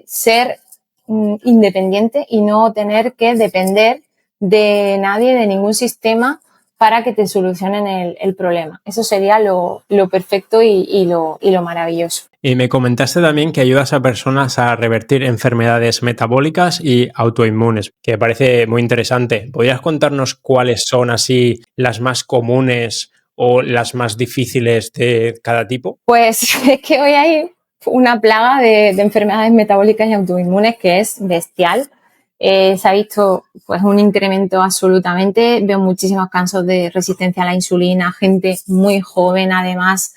ser independiente y no tener que depender de nadie, de ningún sistema para que te solucionen el problema. Eso sería lo perfecto y lo maravilloso. Y me comentaste también que ayudas a personas a revertir enfermedades metabólicas y autoinmunes, que me parece muy interesante. ¿Podrías contarnos cuáles son así las más comunes o las más difíciles de cada tipo? Pues es que hoy hay una plaga de enfermedades metabólicas y autoinmunes que es bestial. Se ha visto pues un incremento absolutamente. Veo muchísimos casos de resistencia a la insulina, gente muy joven además.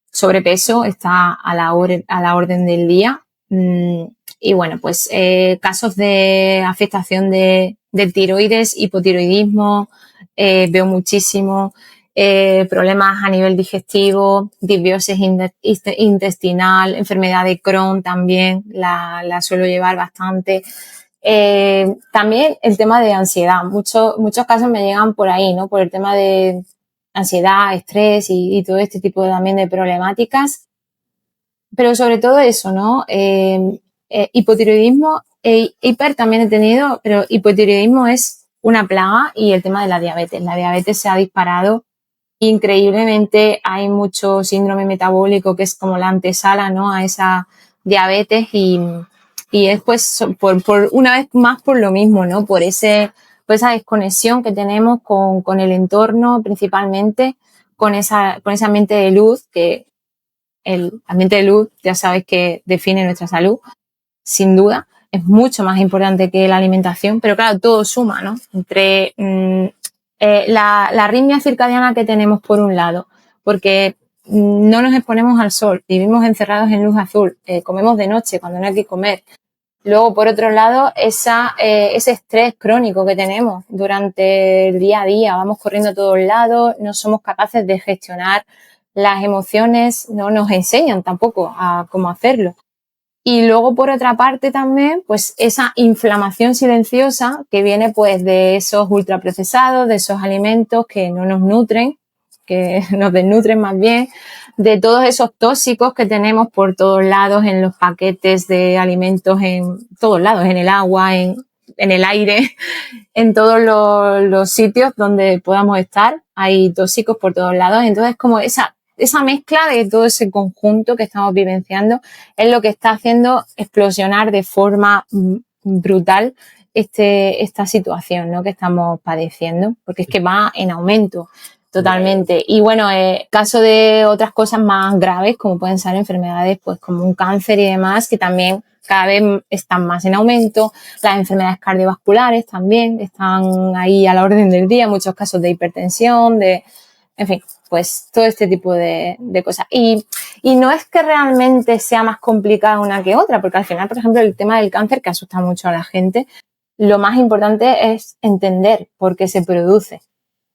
Sobrepeso está a la orden del día. Y bueno, pues casos de afectación de de tiroides, hipotiroidismo, veo muchísimo, problemas a nivel digestivo, disbiosis intestinal, enfermedad de Crohn también la suelo llevar bastante. También el tema de ansiedad, muchos casos me llegan por ahí, ¿no? Por el tema de ansiedad, estrés y todo este tipo también de problemáticas. Pero sobre todo eso, ¿no? Hipotiroidismo, hiper también he tenido, pero hipotiroidismo es una plaga y el tema de la diabetes. La diabetes se ha disparado increíblemente, hay mucho síndrome metabólico que es como la antesala, ¿no? A esa diabetes y es pues por una vez más por lo mismo, ¿no? Por esa desconexión que tenemos con el entorno principalmente, con ese ambiente de luz que el ambiente de luz, ya sabes que define nuestra salud, sin duda, es mucho más importante que la alimentación, pero claro, todo suma, ¿no? Entre la arritmia circadiana que tenemos por un lado, porque no nos exponemos al sol, vivimos encerrados en luz azul, comemos de noche cuando no hay que comer. Luego, por otro lado, ese estrés crónico que tenemos durante el día a día, vamos corriendo a todos lados, no somos capaces de gestionar las emociones, no nos enseñan tampoco a cómo hacerlo. Y luego, por otra parte, también, pues esa inflamación silenciosa que viene pues de esos ultraprocesados, de esos alimentos que no nos nutren, que nos desnutren más bien, de todos esos tóxicos que tenemos por todos lados en los paquetes de alimentos, en todos lados, en el agua, en el aire, en todos los sitios donde podamos estar, hay tóxicos por todos lados. Entonces, como esa mezcla de todo ese conjunto que estamos vivenciando es lo que está haciendo explosionar de forma brutal esta situación, ¿no? Que estamos padeciendo, porque es que va en aumento totalmente. Y bueno, caso de otras cosas más graves, como pueden ser enfermedades pues como un cáncer y demás, que también cada vez están más en aumento. Las enfermedades cardiovasculares también están ahí a la orden del día, muchos casos de hipertensión, en fin, pues todo este tipo de cosas. Y no es que realmente sea más complicada una que otra, porque al final, por ejemplo, el tema del cáncer, que asusta mucho a la gente, lo más importante es entender por qué se produce.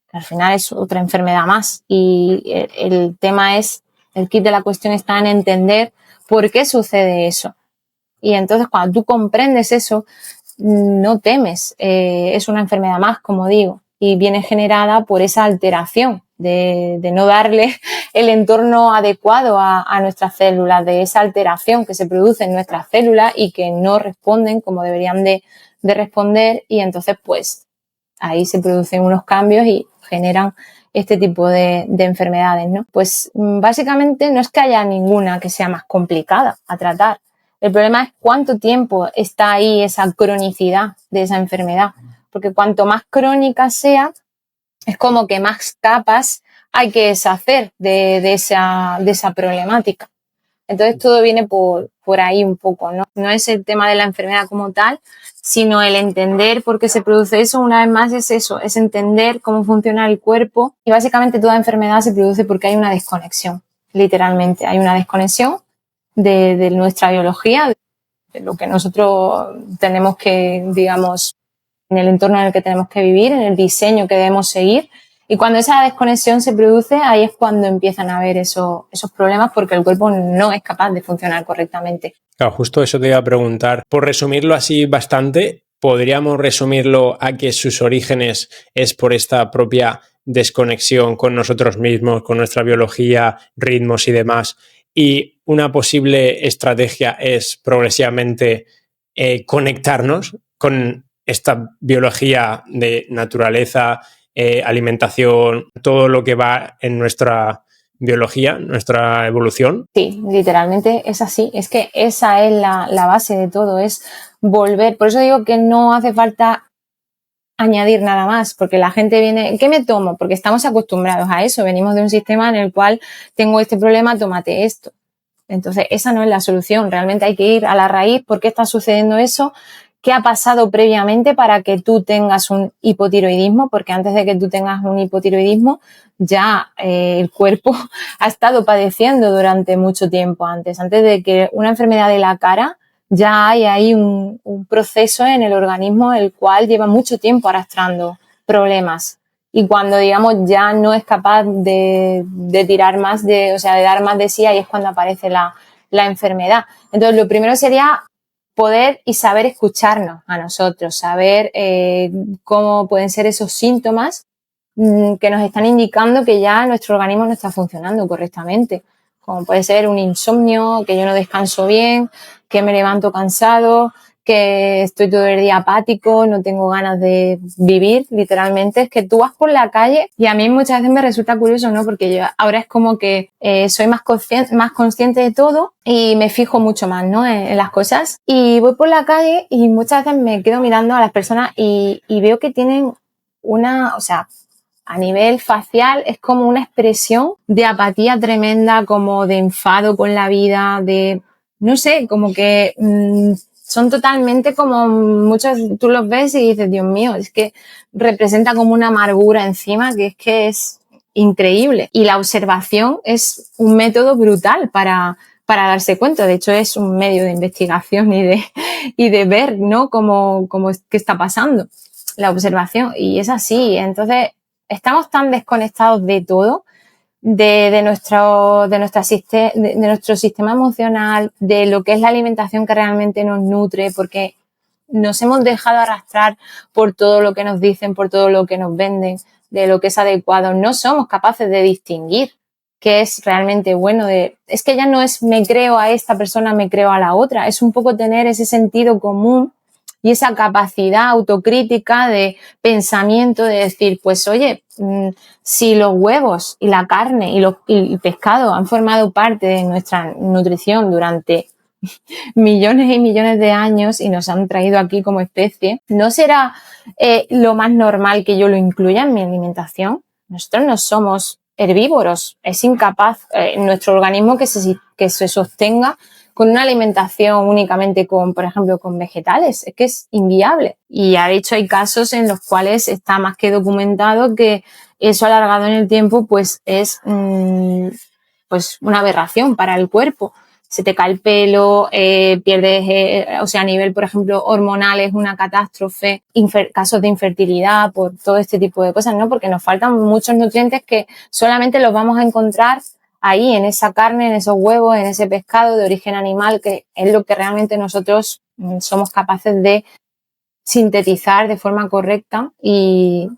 Que al final es otra enfermedad más. Y el tema es, el kit de la cuestión está en entender por qué sucede eso. Y entonces cuando tú comprendes eso, no temes. Es una enfermedad más, como digo, y viene generada por esa alteración de no darle el entorno adecuado a nuestras células, de esa alteración que se produce en nuestras células y que no responden como deberían de responder, y entonces pues ahí se producen unos cambios y generan este tipo de enfermedades, ¿no? Pues básicamente no es que haya ninguna que sea más complicada a tratar. El problema es cuánto tiempo está ahí esa cronicidad de esa enfermedad, porque cuanto más crónica sea, es como que más capas hay que deshacer de esa problemática. Entonces todo viene por ahí un poco, ¿no? No es el tema de la enfermedad como tal, sino el entender por qué se produce eso. Una vez más es eso, es entender cómo funciona el cuerpo, y básicamente toda enfermedad se produce porque hay una desconexión, literalmente. Hay una desconexión de nuestra biología, de lo que nosotros tenemos que, digamos, en el entorno en el que tenemos que vivir, en el diseño que debemos seguir. Y cuando esa desconexión se produce, ahí es cuando empiezan a haber esos problemas, porque el cuerpo no es capaz de funcionar correctamente. Claro, justo eso te iba a preguntar. Por resumirlo así bastante, ¿podríamos resumirlo a que sus orígenes es por esta propia desconexión con nosotros mismos, con nuestra biología, ritmos y demás? Y una posible estrategia es progresivamente conectarnos con esta biología de naturaleza, alimentación, todo lo que va en nuestra biología, nuestra evolución. Sí, literalmente es así. Es que esa es la base de todo, es volver. Por eso digo que no hace falta añadir nada más, porque la gente viene, ¿qué me tomo? Porque estamos acostumbrados a eso, venimos de un sistema en el cual tengo este problema, tómate esto. Entonces, esa no es la solución, realmente hay que ir a la raíz. ¿Por qué está sucediendo eso? ¿Qué ha pasado previamente para que tú tengas un hipotiroidismo? Porque antes de que tú tengas un hipotiroidismo, ya el cuerpo ha estado padeciendo durante mucho tiempo antes de que una enfermedad de la cara ya hay ahí un proceso en el organismo el cual lleva mucho tiempo arrastrando problemas. Y cuando, digamos, ya no es capaz de tirar más de, o sea, de dar más de sí, ahí es cuando aparece la enfermedad. Entonces, lo primero sería poder y saber escucharnos a nosotros, saber cómo pueden ser esos síntomas que nos están indicando que ya nuestro organismo no está funcionando correctamente. Como puede ser un insomnio, que yo no descanso bien, que me levanto cansado, que estoy todo el día apático, no tengo ganas de vivir, literalmente. Es que tú vas por la calle y a mí muchas veces me resulta curioso, ¿no? Porque yo ahora es como que soy más consciente de todo y me fijo mucho más, ¿no? En las cosas. Y voy por la calle y muchas veces me quedo mirando a las personas y veo que tienen o sea, a nivel facial es como una expresión de apatía tremenda, como de enfado con la vida, de, no sé, como que son totalmente como muchos, tú los ves y dices, Dios mío, es que representa como una amargura encima que es increíble. Y la observación es un método brutal para darse cuenta. De hecho, es un medio de investigación y de ver, ¿no? Cómo qué está pasando. La observación. Y es así. Entonces, estamos tan desconectados de todo, de nuestro sistema emocional, de lo que es la alimentación que realmente nos nutre, porque nos hemos dejado arrastrar por todo lo que nos dicen, por todo lo que nos venden, de lo que es adecuado. No somos capaces de distinguir qué es realmente bueno. Es que ya no es me creo a esta persona, me creo a la otra. Es un poco tener ese sentido común y esa capacidad autocrítica de pensamiento de decir, pues oye, si los huevos y la carne y el pescado han formado parte de nuestra nutrición durante millones y millones de años y nos han traído aquí como especie, ¿no será lo más normal que yo lo incluya en mi alimentación? Nosotros no somos herbívoros, es incapaz nuestro organismo que se sostenga con una alimentación únicamente con, por ejemplo, con vegetales. Es que es inviable. Y de hecho hay casos en los cuales está más que documentado que eso alargado en el tiempo pues es pues una aberración para el cuerpo. Se te cae el pelo, pierdes, o sea, a nivel, por ejemplo, hormonal es una catástrofe, casos de infertilidad por todo este tipo de cosas, ¿no? Porque nos faltan muchos nutrientes que solamente los vamos a encontrar ahí, en esa carne, en esos huevos, en ese pescado de origen animal, que es lo que realmente nosotros somos capaces de sintetizar de forma correcta y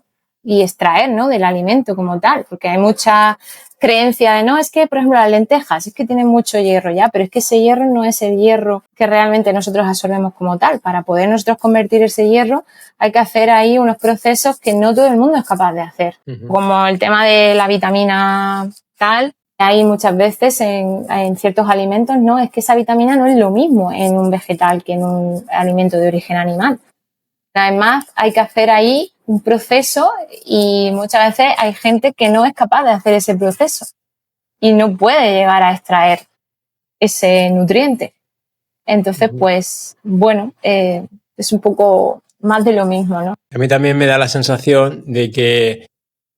extraer, ¿no? Del alimento como tal, porque hay mucha creencia de, no, es que, por ejemplo, las lentejas, es que tienen mucho hierro ya, pero es que ese hierro no es el hierro que realmente nosotros absorbemos como tal. Para poder nosotros convertir ese hierro hay que hacer ahí unos procesos que no todo el mundo es capaz de hacer. Como el tema de la vitamina tal, hay muchas veces en ciertos alimentos, no, es que esa vitamina no es lo mismo en un vegetal que en un alimento de origen animal. Además, hay que hacer ahí un proceso y muchas veces hay gente que no es capaz de hacer ese proceso y no puede llegar a extraer ese nutriente. Entonces, pues, bueno, es un poco más de lo mismo, ¿no? A mí también me da la sensación de que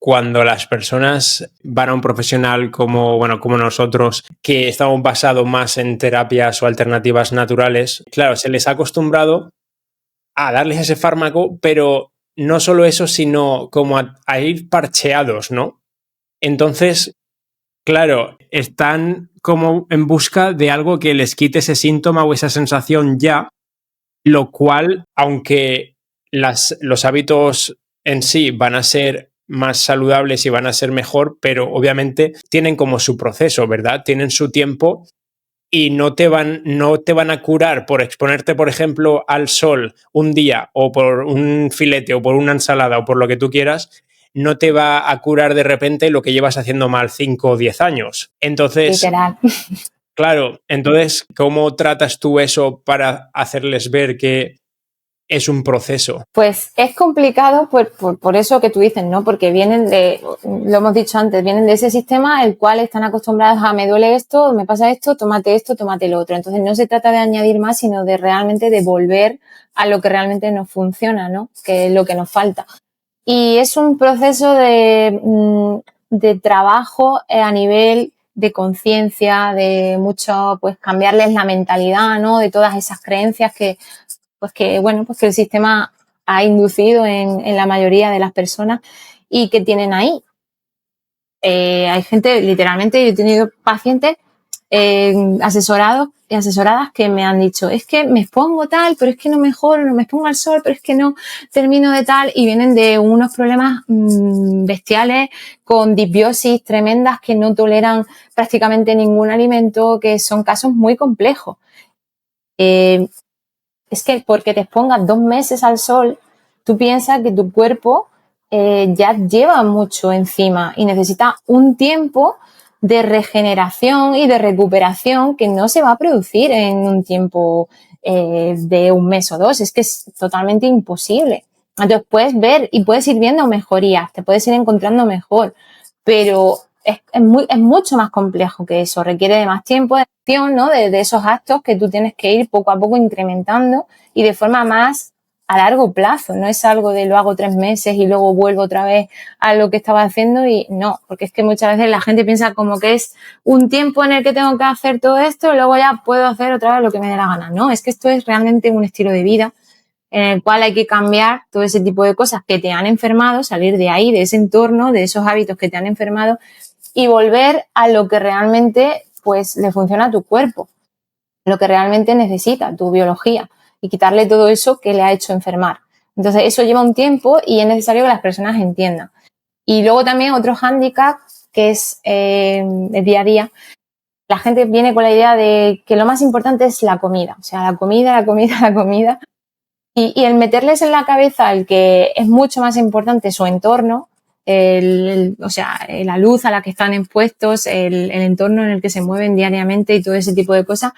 cuando las personas van a un profesional como nosotros, que estamos basados más en terapias o alternativas naturales, claro, se les ha acostumbrado a darles ese fármaco, pero no solo eso, sino como a ir parcheados, ¿no? Entonces, claro, están como en busca de algo que les quite ese síntoma o esa sensación ya, lo cual, aunque los hábitos en sí van a ser más saludables y van a ser mejor, pero obviamente tienen como su proceso, ¿verdad? Tienen su tiempo y no te van a curar por exponerte, por ejemplo, al sol un día o por un filete o por una ensalada o por lo que tú quieras, no te va a curar de repente lo que llevas haciendo mal 5 o 10 años. Entonces, literal. Claro, entonces, ¿cómo tratas tú eso para hacerles ver que es un proceso? Pues es complicado por eso que tú dices, ¿no? Porque lo hemos dicho antes, vienen de ese sistema el cual están acostumbrados a me duele esto, me pasa esto, tómate lo otro. Entonces no se trata de añadir más, sino de realmente de volver a lo que realmente nos funciona, ¿no? Que es lo que nos falta. Y es un proceso de trabajo a nivel de conciencia, de mucho, pues cambiarles la mentalidad, ¿no? De todas esas creencias que el sistema ha inducido en la mayoría de las personas y que tienen ahí. Hay gente, literalmente, yo he tenido pacientes asesorados y asesoradas que me han dicho, es que me expongo tal, pero es que no mejoro, no me expongo al sol, pero es que no termino de tal, y vienen de unos problemas bestiales, con disbiosis tremendas, que no toleran prácticamente ningún alimento, que son casos muy complejos. Es que porque te expongas 2 meses al sol, tú piensas que tu cuerpo ya lleva mucho encima y necesita un tiempo de regeneración y de recuperación que no se va a producir en un tiempo de 1 mes o 2. Es que es totalmente imposible. Entonces puedes ver y puedes ir viendo mejorías, te puedes ir encontrando mejor, pero es mucho más complejo que eso, requiere de más tiempo, de acción, ¿no? De esos actos que tú tienes que ir poco a poco incrementando y de forma más a largo plazo. No es algo de lo hago 3 meses y luego vuelvo otra vez a lo que estaba haciendo, y no, porque es que muchas veces la gente piensa como que es un tiempo en el que tengo que hacer todo esto y luego ya puedo hacer otra vez lo que me dé la gana. No, es que esto es realmente un estilo de vida en el cual hay que cambiar todo ese tipo de cosas que te han enfermado, salir de ahí, de ese entorno, de esos hábitos que te han enfermado, y volver a lo que realmente pues le funciona a tu cuerpo, lo que realmente necesita, tu biología, y quitarle todo eso que le ha hecho enfermar. Entonces eso lleva un tiempo y es necesario que las personas entiendan. Y luego también otro hándicap que es el día a día. La gente viene con la idea de que lo más importante es la comida, o sea, la comida, la comida, la comida. Y el meterles en la cabeza el que es mucho más importante su entorno, o sea, la luz a la que están expuestos, el entorno en el que se mueven diariamente y todo ese tipo de cosas,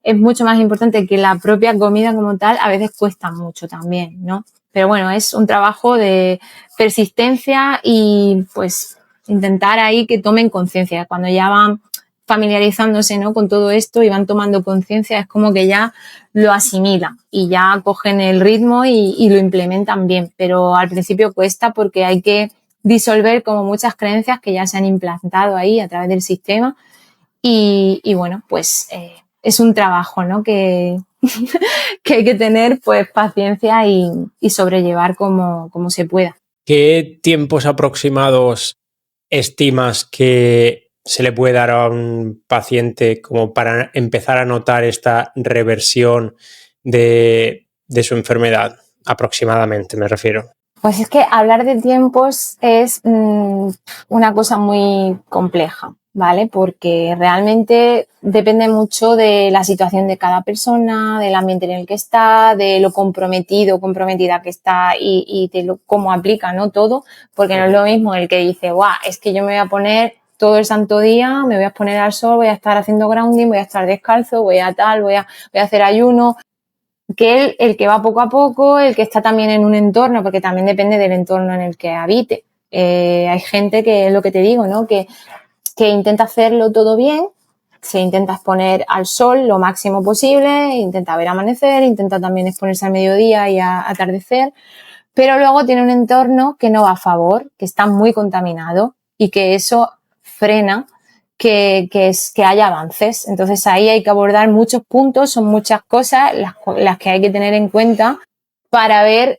es mucho más importante que la propia comida como tal. A veces cuesta mucho también, ¿no? Pero bueno, es un trabajo de persistencia y pues intentar ahí que tomen conciencia. Cuando ya van familiarizándose, ¿no?, con todo esto y van tomando conciencia, es como que ya lo asimilan y ya cogen el ritmo y lo implementan bien. Pero al principio cuesta porque hay que disolver como muchas creencias que ya se han implantado ahí a través del sistema y bueno, pues es un trabajo, ¿no?, que, que hay que tener pues paciencia y sobrellevar como se pueda. ¿Qué tiempos aproximados estimas que se le puede dar a un paciente como para empezar a notar esta reversión de su enfermedad? Aproximadamente, me refiero. Pues es que hablar de tiempos es una cosa muy compleja, ¿vale? Porque realmente depende mucho de la situación de cada persona, del ambiente en el que está, de lo comprometido o comprometida que está y de cómo aplica, ¿no?, todo. Porque no es lo mismo el que dice, ¡guau!, es que yo me voy a poner todo el santo día, me voy a exponer al sol, voy a estar haciendo grounding, voy a estar descalzo, voy a tal, voy a hacer ayuno, que el que va poco a poco, el que está también en un entorno, porque también depende del entorno en el que habite. Hay gente que es lo que te digo, ¿no?, que intenta hacerlo todo bien, se intenta exponer al sol lo máximo posible, intenta ver amanecer, intenta también exponerse al mediodía y a atardecer, pero luego tiene un entorno que no va a favor, que está muy contaminado y que eso frena que haya avances. Entonces ahí hay que abordar muchos puntos, son muchas cosas las que hay que tener en cuenta para ver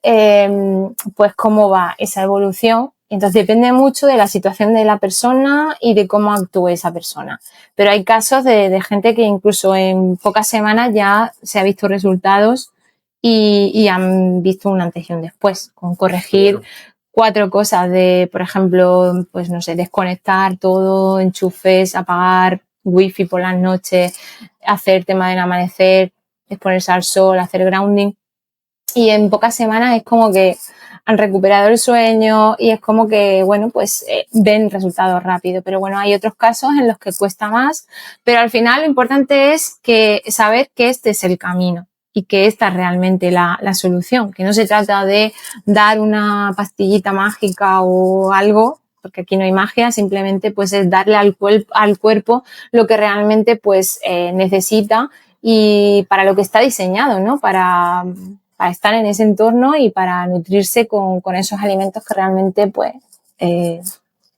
pues cómo va esa evolución. Entonces depende mucho de la situación de la persona y de cómo actúe esa persona. Pero hay casos de gente que incluso en pocas semanas ya se ha visto resultados y han visto un antes y un después, con corregir 4 cosas de, por ejemplo, pues no sé, desconectar todo, enchufes, apagar wifi por las noches, hacer tema del amanecer, exponerse al sol, hacer grounding. Y en pocas semanas es como que han recuperado el sueño y es como que, bueno, pues ven resultados rápidos. Pero bueno, hay otros casos en los que cuesta más, pero al final lo importante es que saber que este es el camino y que esta es realmente la solución, que no se trata de dar una pastillita mágica o algo, porque aquí no hay magia, simplemente pues es darle al cuerpo lo que realmente pues necesita y para lo que está diseñado, ¿no?, para estar en ese entorno y para nutrirse con esos alimentos que realmente pues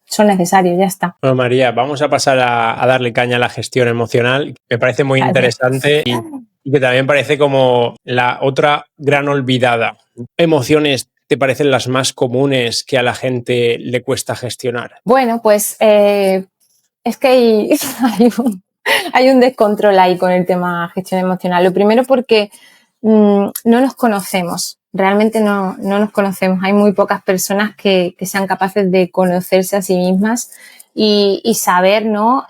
son necesarios, ya está. Bueno, María, vamos a pasar a darle caña a la gestión emocional. Me parece muy interesante y que también parece como la otra gran olvidada. ¿Qué emociones te parecen las más comunes que a la gente le cuesta gestionar? Bueno, pues es que hay un descontrol ahí con el tema gestión emocional. Lo primero porque no nos conocemos, realmente no nos conocemos. Hay muy pocas personas que sean capaces de conocerse a sí mismas y saber, ¿no?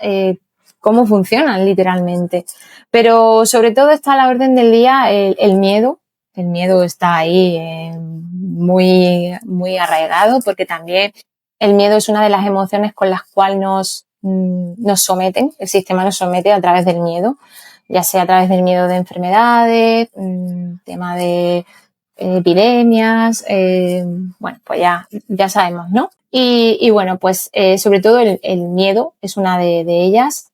Cómo funcionan literalmente. Pero sobre todo está a la orden del día el miedo. El miedo está ahí muy, muy arraigado porque también el miedo es una de las emociones con las cuales nos someten, el sistema nos somete a través del miedo, ya sea a través del miedo de enfermedades, tema de epidemias, bueno, pues ya sabemos, ¿no? Y bueno, pues sobre todo el miedo es una de ellas.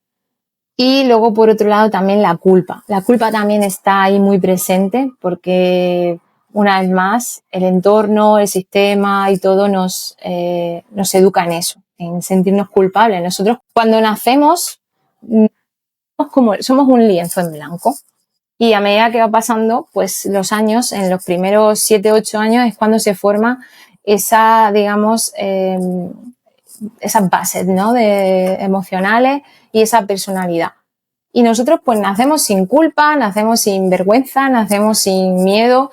Y luego, por otro lado, también la culpa. La culpa también está ahí muy presente porque, una vez más, el entorno, el sistema y todo nos educa en eso, en sentirnos culpables. Nosotros, cuando nacemos, somos un lienzo en blanco. Y a medida que va pasando, pues los años, en los primeros 7, 8 años, es cuando se forma esa, digamos, esas bases, ¿no? Emocionales y esa personalidad. Y nosotros pues nacemos sin culpa, nacemos sin vergüenza, nacemos sin miedo.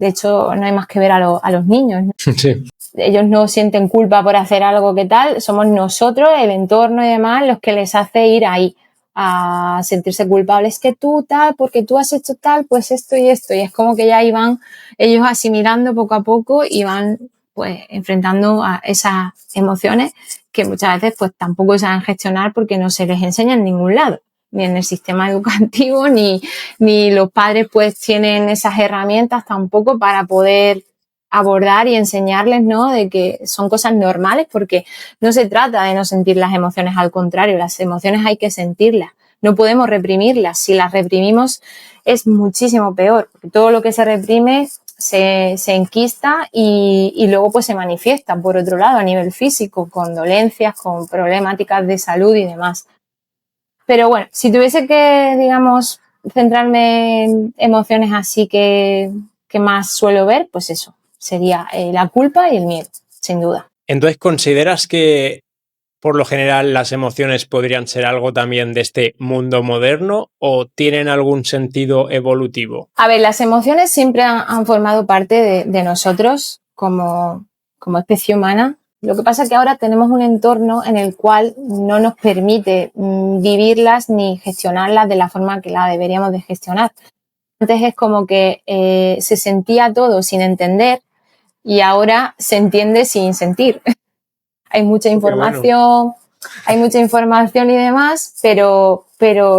De hecho, no hay más que ver a los niños, ¿no? Sí. Ellos no sienten culpa por hacer algo que tal, somos nosotros, el entorno y demás, los que les hace ir ahí a sentirse culpables. Es que tú tal, porque tú has hecho tal, pues esto y esto. Y es como que ya iban ellos asimilando poco a poco y van pues enfrentando a esas emociones que muchas veces pues tampoco saben gestionar porque no se les enseña en ningún lado, ni en el sistema educativo, ni los padres pues tienen esas herramientas tampoco para poder abordar y enseñarles, ¿no? De que son cosas normales, porque no se trata de no sentir las emociones, al contrario, las emociones hay que sentirlas, no podemos reprimirlas. Si las reprimimos es muchísimo peor, porque todo lo que se reprime se enquista y luego pues se manifiesta por otro lado a nivel físico, con dolencias, con problemáticas de salud y demás. Pero bueno, si tuviese que, digamos, centrarme en emociones así que más suelo ver, pues eso, sería la culpa y el miedo, sin duda. Entonces, ¿consideras que por lo general las emociones podrían ser algo también de este mundo moderno o tienen algún sentido evolutivo? A ver, las emociones siempre han formado parte de nosotros como especie humana. Lo que pasa es que ahora tenemos un entorno en el cual no nos permite vivirlas ni gestionarlas de la forma que la deberíamos de gestionar. Antes es como que se sentía todo sin entender y ahora se entiende sin sentir. Hay mucha información, hay mucha información y demás, pero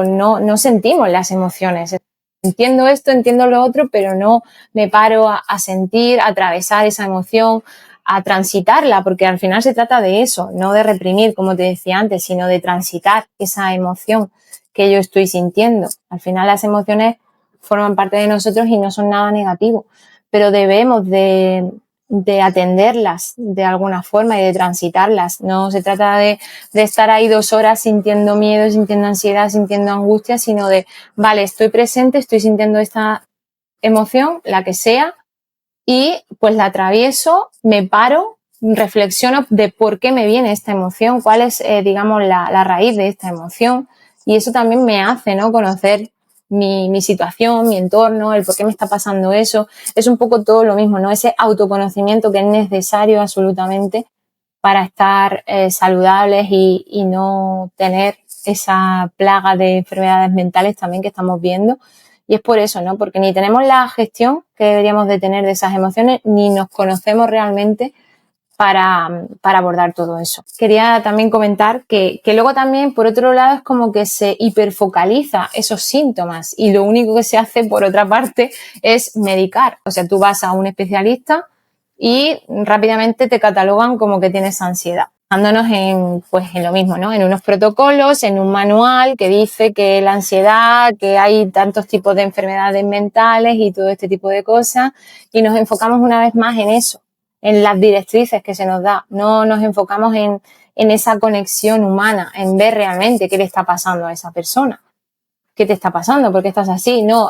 no sentimos las emociones. Entiendo esto, entiendo lo otro, pero no me paro a sentir, a atravesar esa emoción, a transitarla, porque al final se trata de eso, no de reprimir, como te decía antes, sino de transitar esa emoción que yo estoy sintiendo. Al final las emociones forman parte de nosotros y no son nada negativo, pero debemos de atenderlas de alguna forma y de transitarlas. No se trata de estar ahí 2 horas sintiendo miedo, sintiendo ansiedad, sintiendo angustia, sino de, vale, estoy presente, estoy sintiendo esta emoción, la que sea, y pues la atravieso, me paro, reflexiono de por qué me viene esta emoción, cuál es, digamos, la raíz de esta emoción, y eso también me hace, ¿no?, conocer mi situación, mi entorno, el por qué me está pasando eso. Es un poco todo lo mismo, ¿no? Ese autoconocimiento que es necesario absolutamente para estar saludables y no tener esa plaga de enfermedades mentales también que estamos viendo. Y es por eso, ¿no? Porque ni tenemos la gestión que deberíamos de tener de esas emociones, ni nos conocemos realmente para abordar todo eso. Quería también comentar que luego también, por otro lado, es como que se hiperfocaliza esos síntomas y lo único que se hace, por otra parte, es medicar. O sea, tú vas a un especialista y rápidamente te catalogan como que tienes ansiedad. Dándonos en lo mismo, ¿no? En unos protocolos, en un manual que dice que la ansiedad, que hay tantos tipos de enfermedades mentales y todo este tipo de cosas, y nos enfocamos una vez más en eso, en las directrices que se nos da. No nos enfocamos en en esa conexión humana, en ver realmente qué le está pasando a esa persona. ¿Qué te está pasando? ¿Por qué estás así? No,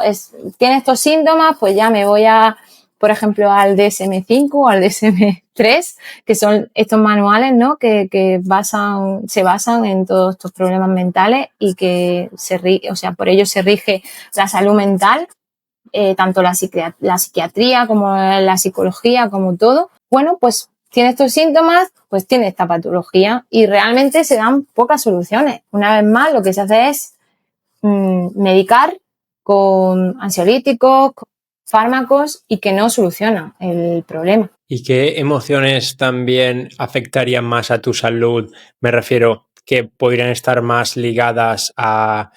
tienes estos síntomas, pues ya me voy por ejemplo, al DSM-5 o al DSM-3, que son estos manuales, ¿no? Que se basan en todos estos problemas mentales y que por ello se rige la salud mental, tanto la psiquiatría como la psicología, como todo. Bueno, pues tiene estos síntomas, pues tiene esta patología y realmente se dan pocas soluciones. Una vez más, lo que se hace es medicar con ansiolíticos, con fármacos y que no solucionan el problema. ¿Y qué emociones también afectarían más a tu salud? Me refiero que podrían estar más ligadas a,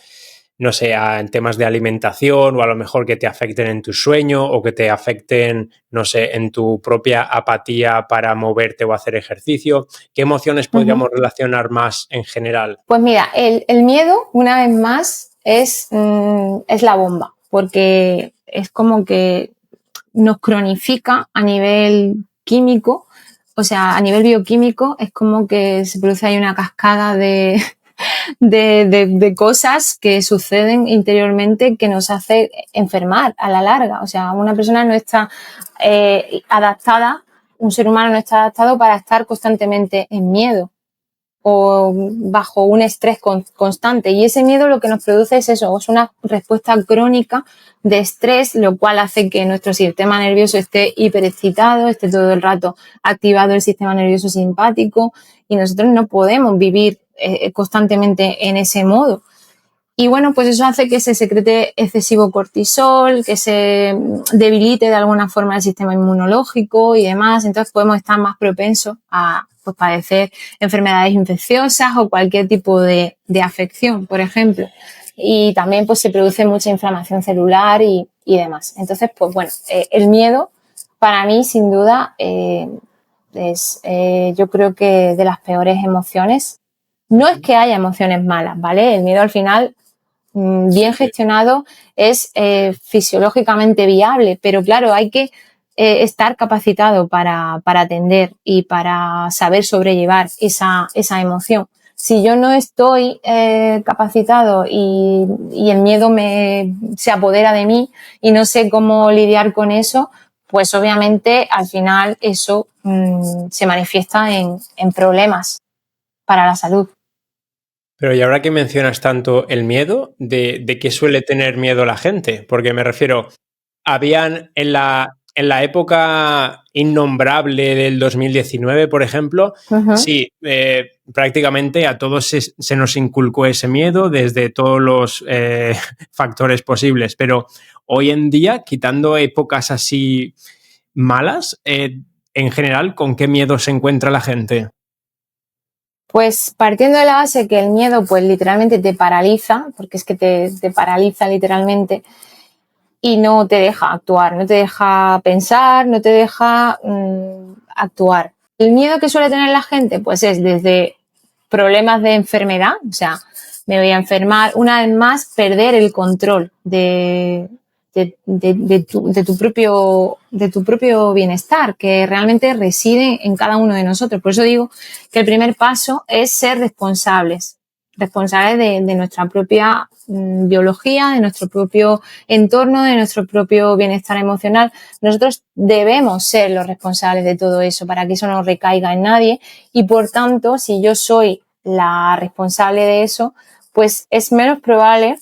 no sé, a temas de alimentación o a lo mejor que te afecten en tu sueño o que te afecten, no sé, en tu propia apatía para moverte o hacer ejercicio. ¿Qué emociones podríamos relacionar más en general? Pues mira, el miedo, una vez más, es la bomba, porque es como que nos cronifica a nivel químico, o sea, a nivel bioquímico, es como que se produce ahí una cascada de cosas que suceden interiormente que nos hace enfermar a la larga. O sea, una persona no está adaptada, un ser humano no está adaptado para estar constantemente en miedo o bajo un estrés constante. Y ese miedo lo que nos produce es eso, es una respuesta crónica de estrés, lo cual hace que nuestro sistema nervioso esté hiperexcitado, esté todo el rato activado el sistema nervioso simpático y nosotros no podemos vivir constantemente en ese modo. Y bueno, pues eso hace que se secrete excesivo cortisol, que se debilite de alguna forma el sistema inmunológico y demás. Entonces podemos estar más propensos a pues, padecer enfermedades infecciosas o cualquier tipo de afección, por ejemplo. Y también pues se produce mucha inflamación celular y demás. Entonces, pues bueno, el miedo para mí sin duda es yo creo que de las peores emociones. No es que haya emociones malas, ¿vale? El miedo al final bien gestionado es fisiológicamente viable, pero claro, hay que estar capacitado para atender y para saber sobrellevar esa emoción. Si yo no estoy capacitado y el miedo se apodera de mí y no sé cómo lidiar con eso, pues obviamente al final eso se manifiesta en problemas para la salud. Pero y ahora que mencionas tanto el miedo, ¿de qué suele tener miedo la gente? Porque me refiero, habían en la época innombrable del 2019, por ejemplo, sí, prácticamente a todos se nos inculcó ese miedo desde todos los factores posibles, pero hoy en día, quitando épocas así malas, en general, ¿con qué miedo se encuentra la gente? Pues partiendo de la base que el miedo pues literalmente te paraliza, porque es que te paraliza literalmente y no te deja actuar, no te deja pensar, no te deja actuar. El miedo que suele tener la gente pues es desde problemas de enfermedad, o sea, me voy a enfermar, una vez más perder el control de tu propio bienestar, que realmente reside en cada uno de nosotros. Por eso digo que el primer paso es ser responsables de nuestra propia biología, de nuestro propio entorno, de nuestro propio bienestar emocional. Nosotros debemos ser los responsables de todo eso para que eso no recaiga en nadie y, por tanto, si yo soy la responsable de eso, pues es menos probable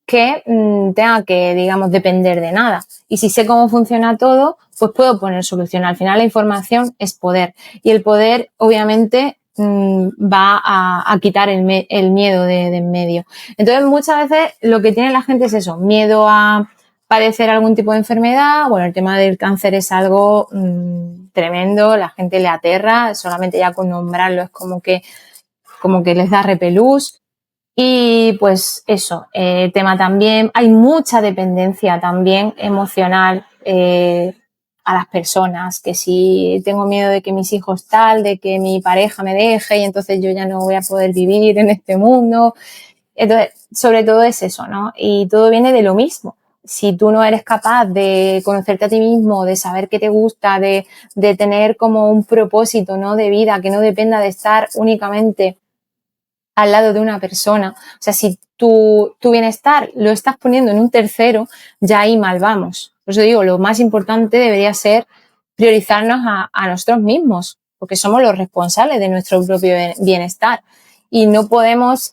que tenga que, digamos, depender de nada. Y si sé cómo funciona todo, pues puedo poner solución. Al final la información es poder. Y el poder, obviamente, va a quitar el miedo de en medio. Entonces, muchas veces lo que tiene la gente es eso, miedo a padecer algún tipo de enfermedad. Bueno, el tema del cáncer es algo tremendo, la gente le aterra, solamente ya con nombrarlo es como que les da repelús. Y pues eso, tema también, hay mucha dependencia también emocional a las personas, que si tengo miedo de que mis hijos tal, de que mi pareja me deje y entonces yo ya no voy a poder vivir en este mundo. Entonces, sobre todo es eso, ¿no? Y todo viene de lo mismo. si tú no eres capaz de conocerte a ti mismo, de saber qué te gusta, de tener como un propósito, ¿no?, de vida que no dependa de estar únicamente al lado de una persona. O sea, si tu bienestar lo estás poniendo en un tercero, ya ahí mal vamos. Por eso digo, lo más importante debería ser priorizarnos a nosotros mismos, porque somos los responsables de nuestro propio bienestar. Y no podemos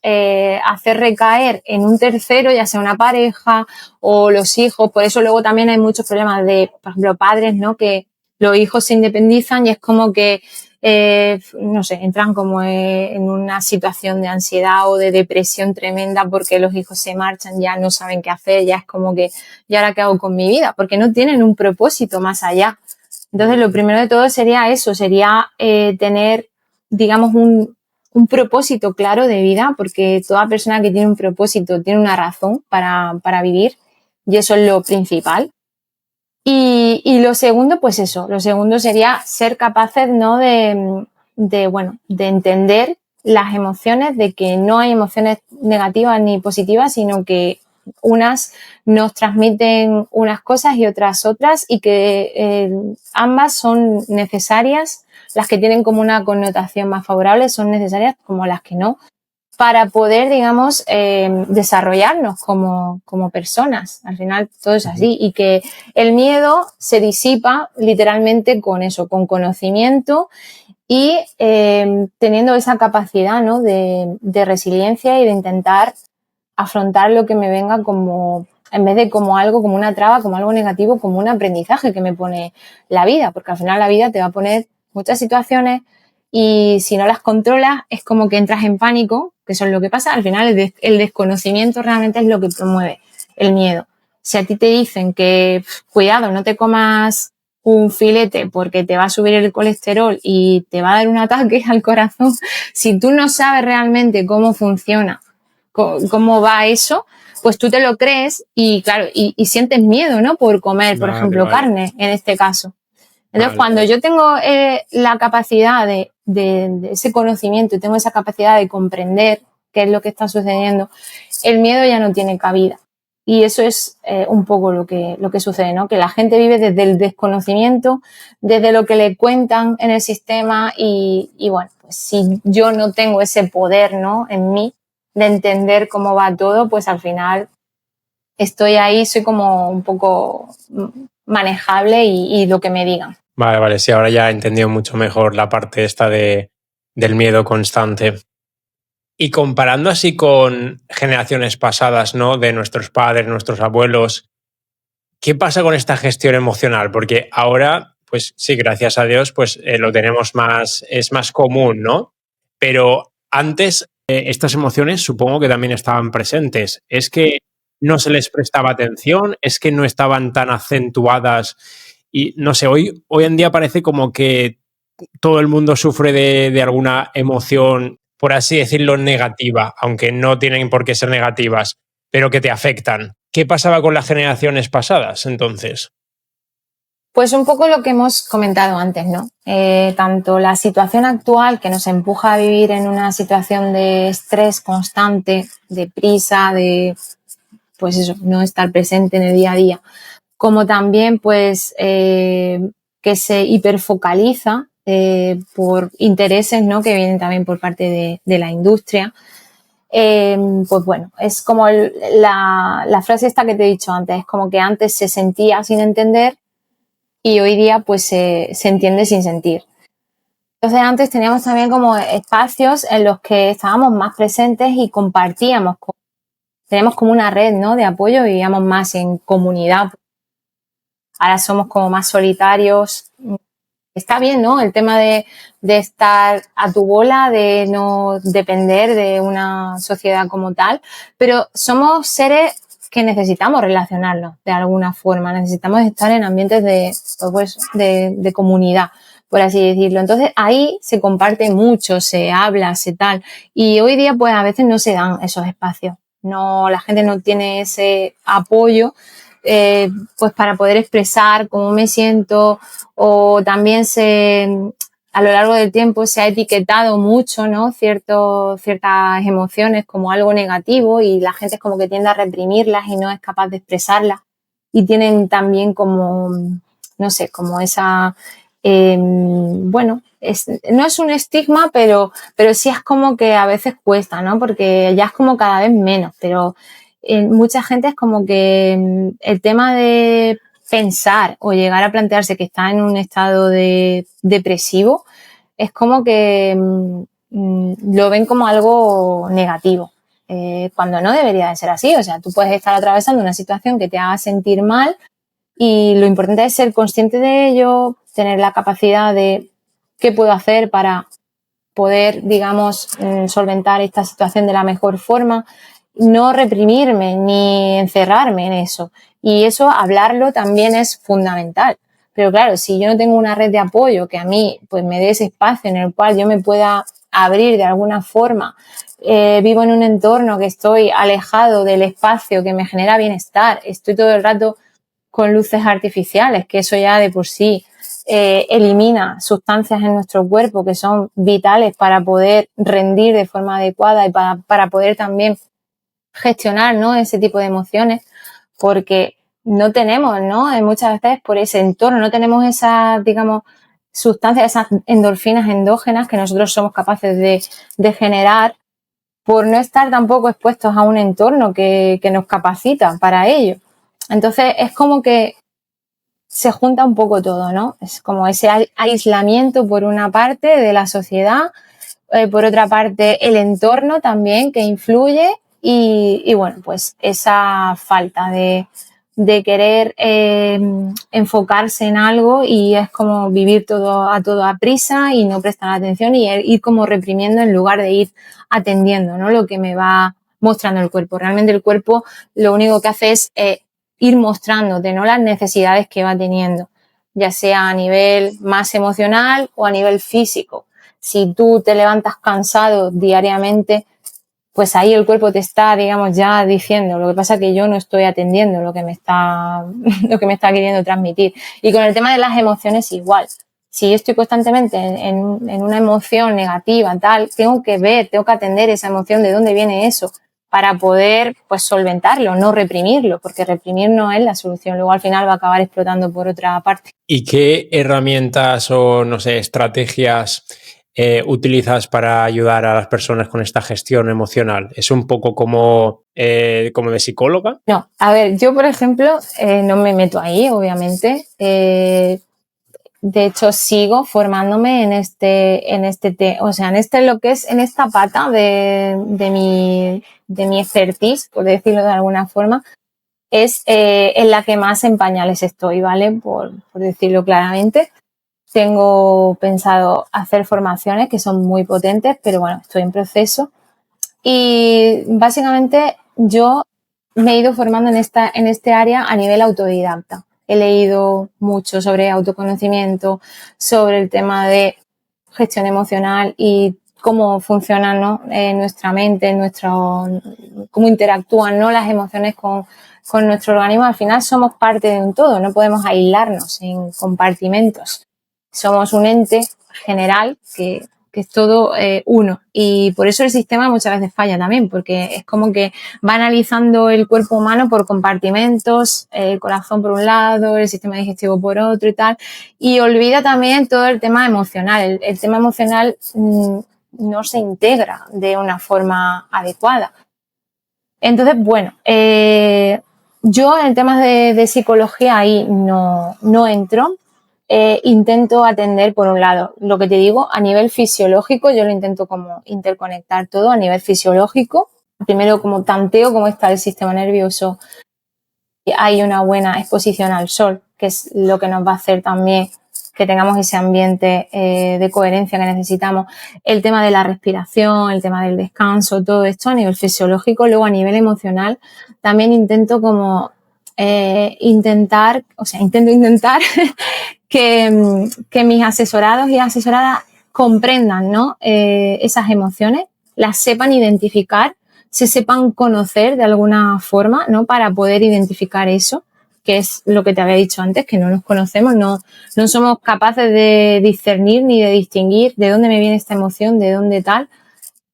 hacer recaer en un tercero, ya sea una pareja o los hijos. Por eso luego también hay muchos problemas de, por ejemplo, padres, ¿no?, que los hijos se independizan y es como que no sé, entran como en una situación de ansiedad o de depresión tremenda porque los hijos se marchan, ya no saben qué hacer, ya es como que, ¿y ahora qué hago con mi vida? Porque no tienen un propósito más allá. Entonces, lo primero de todo sería eso, sería tener, digamos, un propósito claro de vida, porque toda persona que tiene un propósito tiene una razón para vivir, y eso es lo principal. Y lo segundo, pues eso, lo segundo sería ser capaces, ¿no?, de entender las emociones, de que no hay emociones negativas ni positivas, sino que unas nos transmiten unas cosas y otras, y que ambas son necesarias. Las que tienen como una connotación más favorable son necesarias, como las que no, para poder, digamos, desarrollarnos como personas. Al final todo es así, y que el miedo se disipa literalmente con eso, con conocimiento y teniendo esa capacidad, ¿no?, de resiliencia y de intentar afrontar lo que me venga como, en vez de como algo, como una traba, como algo negativo, como un aprendizaje que me pone la vida, porque al final la vida te va a poner muchas situaciones y si no las controlas es como que entras en pánico, que eso es lo que pasa. Al final el desconocimiento realmente es lo que promueve el miedo. Si a ti te dicen que cuidado, no te comas un filete porque te va a subir el colesterol y te va a dar un ataque al corazón, si tú no sabes realmente cómo funciona, cómo va eso, pues tú te lo crees y claro, y sientes miedo, ¿no?, por comer, por ejemplo, carne, en este caso. Entonces, cuando yo tengo la capacidad de ese conocimiento y tengo esa capacidad de comprender qué es lo que está sucediendo, el miedo ya no tiene cabida. Y eso es un poco lo que sucede, ¿no?, que la gente vive desde el desconocimiento, desde lo que le cuentan en el sistema y bueno, pues si yo no tengo ese poder, ¿no?, en mí de entender cómo va todo, pues al final estoy ahí, soy como un poco manejable y lo que me digan. Vale, sí, ahora ya he entendido mucho mejor la parte esta del miedo constante. Y comparando así con generaciones pasadas, ¿no?, de nuestros padres, nuestros abuelos, ¿qué pasa con esta gestión emocional? Porque ahora, pues sí, gracias a Dios, pues lo tenemos más, es más común, ¿no? Pero antes estas emociones supongo que también estaban presentes. ¿Es que no se les prestaba atención? ¿Es que no estaban tan acentuadas? Y no sé, hoy en día parece como que todo el mundo sufre de alguna emoción, por así decirlo, negativa, aunque no tienen por qué ser negativas, pero que te afectan. ¿Qué pasaba con las generaciones pasadas entonces? Pues un poco lo que hemos comentado antes, ¿no? Tanto la situación actual, que nos empuja a vivir en una situación de estrés constante, de prisa, de, pues eso, no estar presente en el día a día, como también, pues, que se hiperfocaliza por intereses, ¿no?, que vienen también por parte de la industria. Pues bueno, es como la frase esta que te he dicho antes, es como que antes se sentía sin entender y hoy día pues se entiende sin sentir. Entonces antes teníamos también como espacios en los que estábamos más presentes y compartíamos, teníamos como una red, ¿no?, de apoyo, vivíamos más en comunidad. Ahora somos como más solitarios. Está bien, ¿no?, el tema de estar a tu bola, de no depender de una sociedad como tal, pero somos seres que necesitamos relacionarnos de alguna forma, necesitamos estar en ambientes de comunidad, por así decirlo. Entonces ahí se comparte mucho, se habla, se tal, y hoy día pues a veces no se dan esos espacios, no, la gente no tiene ese apoyo pues para poder expresar cómo me siento, o también a lo largo del tiempo se ha etiquetado mucho, ¿no?, ciertas emociones como algo negativo y la gente es como que tiende a reprimirlas y no es capaz de expresarlas. y tienen también como, no sé, como esa, bueno, no es un estigma, pero sí es como que a veces cuesta, ¿no? Porque ya es como cada vez menos, pero mucha gente es como que el tema de pensar o llegar a plantearse que está en un estado depresivo es como que lo ven como algo negativo, cuando no debería de ser así. O sea, tú puedes estar atravesando una situación que te haga sentir mal y lo importante es ser consciente de ello, tener la capacidad de qué puedo hacer para poder, digamos, solventar esta situación de la mejor forma, no reprimirme ni encerrarme en eso. Y eso, hablarlo también es fundamental. Pero claro, si yo no tengo una red de apoyo que a mí pues me dé ese espacio en el cual yo me pueda abrir de alguna forma, vivo en un entorno que estoy alejado del espacio que me genera bienestar, estoy todo el rato con luces artificiales, que eso ya de por sí elimina sustancias en nuestro cuerpo que son vitales para poder rendir de forma adecuada y para poder también gestionar, ¿no?, ese tipo de emociones, porque no tenemos, ¿no?, muchas veces por ese entorno no tenemos esas, digamos, sustancias, esas endorfinas endógenas que nosotros somos capaces de generar por no estar tampoco expuestos a un entorno que nos capacita para ello. Entonces es como que se junta un poco todo, ¿no? Es como ese aislamiento por una parte de la sociedad, por otra parte el entorno también que influye y bueno, pues esa falta de querer enfocarse en algo y es como vivir todo a toda prisa y no prestar atención y ir como reprimiendo en lugar de ir atendiendo, ¿no?, lo que me va mostrando el cuerpo. Realmente el cuerpo lo único que hace es ir mostrándote, ¿no?, las necesidades que va teniendo, ya sea a nivel más emocional o a nivel físico. Si tú te levantas cansado diariamente, pues ahí el cuerpo te está, digamos, ya diciendo. Lo que pasa es que yo no estoy atendiendo lo que me está queriendo transmitir. Y con el tema de las emociones igual. Si yo estoy constantemente en una emoción negativa, tal, tengo que atender esa emoción, de dónde viene eso, para poder pues solventarlo, no reprimirlo, porque reprimir no es la solución. Luego al final va a acabar explotando por otra parte. ¿Y qué herramientas o, no sé, estrategias utilizas para ayudar a las personas con esta gestión emocional? ¿Es un poco como de psicóloga? No, a ver, yo por ejemplo no me meto ahí, obviamente. De hecho, sigo formándome en en esta pata de mi expertise, por decirlo de alguna forma, es en la que más en pañales estoy, ¿vale? Por decirlo claramente. Tengo pensado hacer formaciones que son muy potentes, pero bueno, estoy en proceso. Y básicamente yo me he ido formando en este área a nivel autodidacta. He leído mucho sobre autoconocimiento, sobre el tema de gestión emocional y cómo funcionan, ¿no?, nuestra mente, cómo interactúan, ¿no?, las emociones con nuestro organismo. Al final somos parte de un todo, no podemos aislarnos en compartimentos. Somos un ente general que es todo uno. Y por eso el sistema muchas veces falla también, porque es como que va analizando el cuerpo humano por compartimentos, el corazón por un lado, el sistema digestivo por otro y tal, y olvida también todo el tema emocional. El tema emocional no se integra de una forma adecuada. Entonces, bueno, yo en el tema de psicología ahí no entro. Intento atender, por un lado, lo que te digo, a nivel fisiológico, yo lo intento como interconectar todo a nivel fisiológico. Primero como tanteo cómo está el sistema nervioso. Hay una buena exposición al sol, que es lo que nos va a hacer también que tengamos ese ambiente de coherencia que necesitamos. El tema de la respiración, el tema del descanso, todo esto a nivel fisiológico. Luego a nivel emocional también intento como intentar que mis asesorados y asesoradas comprendan, ¿no?, esas emociones, las sepan identificar, se sepan conocer de alguna forma, ¿no?, para poder identificar eso, que es lo que te había dicho antes, que no nos conocemos, no somos capaces de discernir ni de distinguir de dónde me viene esta emoción, de dónde tal.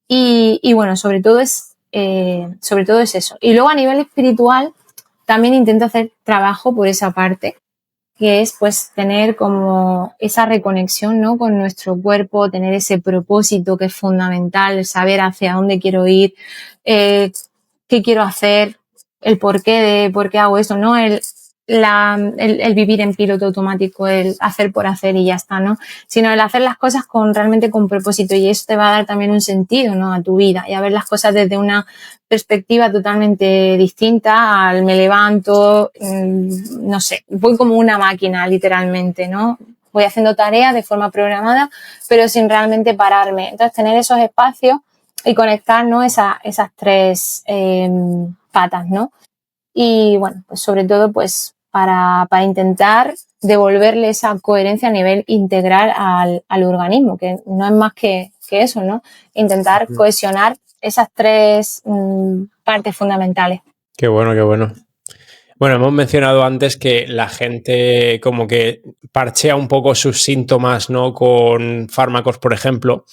Y bueno, sobre todo es eso. Y luego a nivel espiritual, también intento hacer trabajo por esa parte, que es pues tener como esa reconexión, ¿no?, con nuestro cuerpo, tener ese propósito que es fundamental, saber hacia dónde quiero ir, qué quiero hacer, el porqué de por qué hago eso, ¿no? El vivir en piloto automático, el hacer por hacer y ya está, ¿no? Sino el hacer las cosas realmente con propósito, y eso te va a dar también un sentido, ¿no?, a tu vida, y a ver las cosas desde una perspectiva totalmente distinta al me levanto, no sé, voy como una máquina literalmente, ¿no? Voy haciendo tareas de forma programada, pero sin realmente pararme. Entonces, tener esos espacios y conectar, ¿no?, esas tres patas, ¿no? Y bueno, pues sobre todo pues para intentar devolverle esa coherencia a nivel integral al organismo, que no es más que eso, ¿no? Intentar cohesionar esas tres partes fundamentales. Qué bueno, qué bueno. Bueno, hemos mencionado antes que la gente como que parchea un poco sus síntomas, ¿no?, con fármacos, por ejemplo,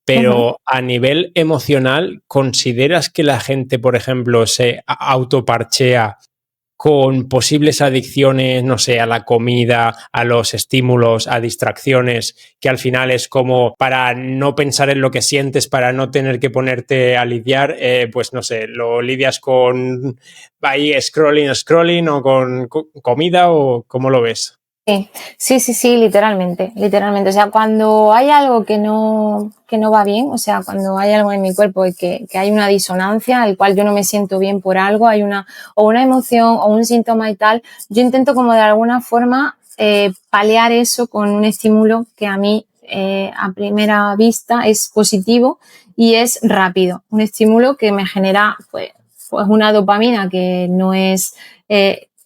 pero a nivel emocional, ¿consideras que la gente, por ejemplo, se autoparchea con posibles adicciones, no sé, a la comida, a los estímulos, a distracciones, que al final es como para no pensar en lo que sientes, para no tener que ponerte a lidiar, pues no sé, lo lidias con ahí scrolling o con comida, o cómo lo ves? Sí, literalmente. O sea, cuando hay algo que no va bien, o sea, cuando hay algo en mi cuerpo y que hay una disonancia, al cual yo no me siento bien por algo, hay una emoción o un síntoma y tal, yo intento como de alguna forma paliar eso con un estímulo que a mí a primera vista es positivo y es rápido. Un estímulo que me genera pues una dopamina que no es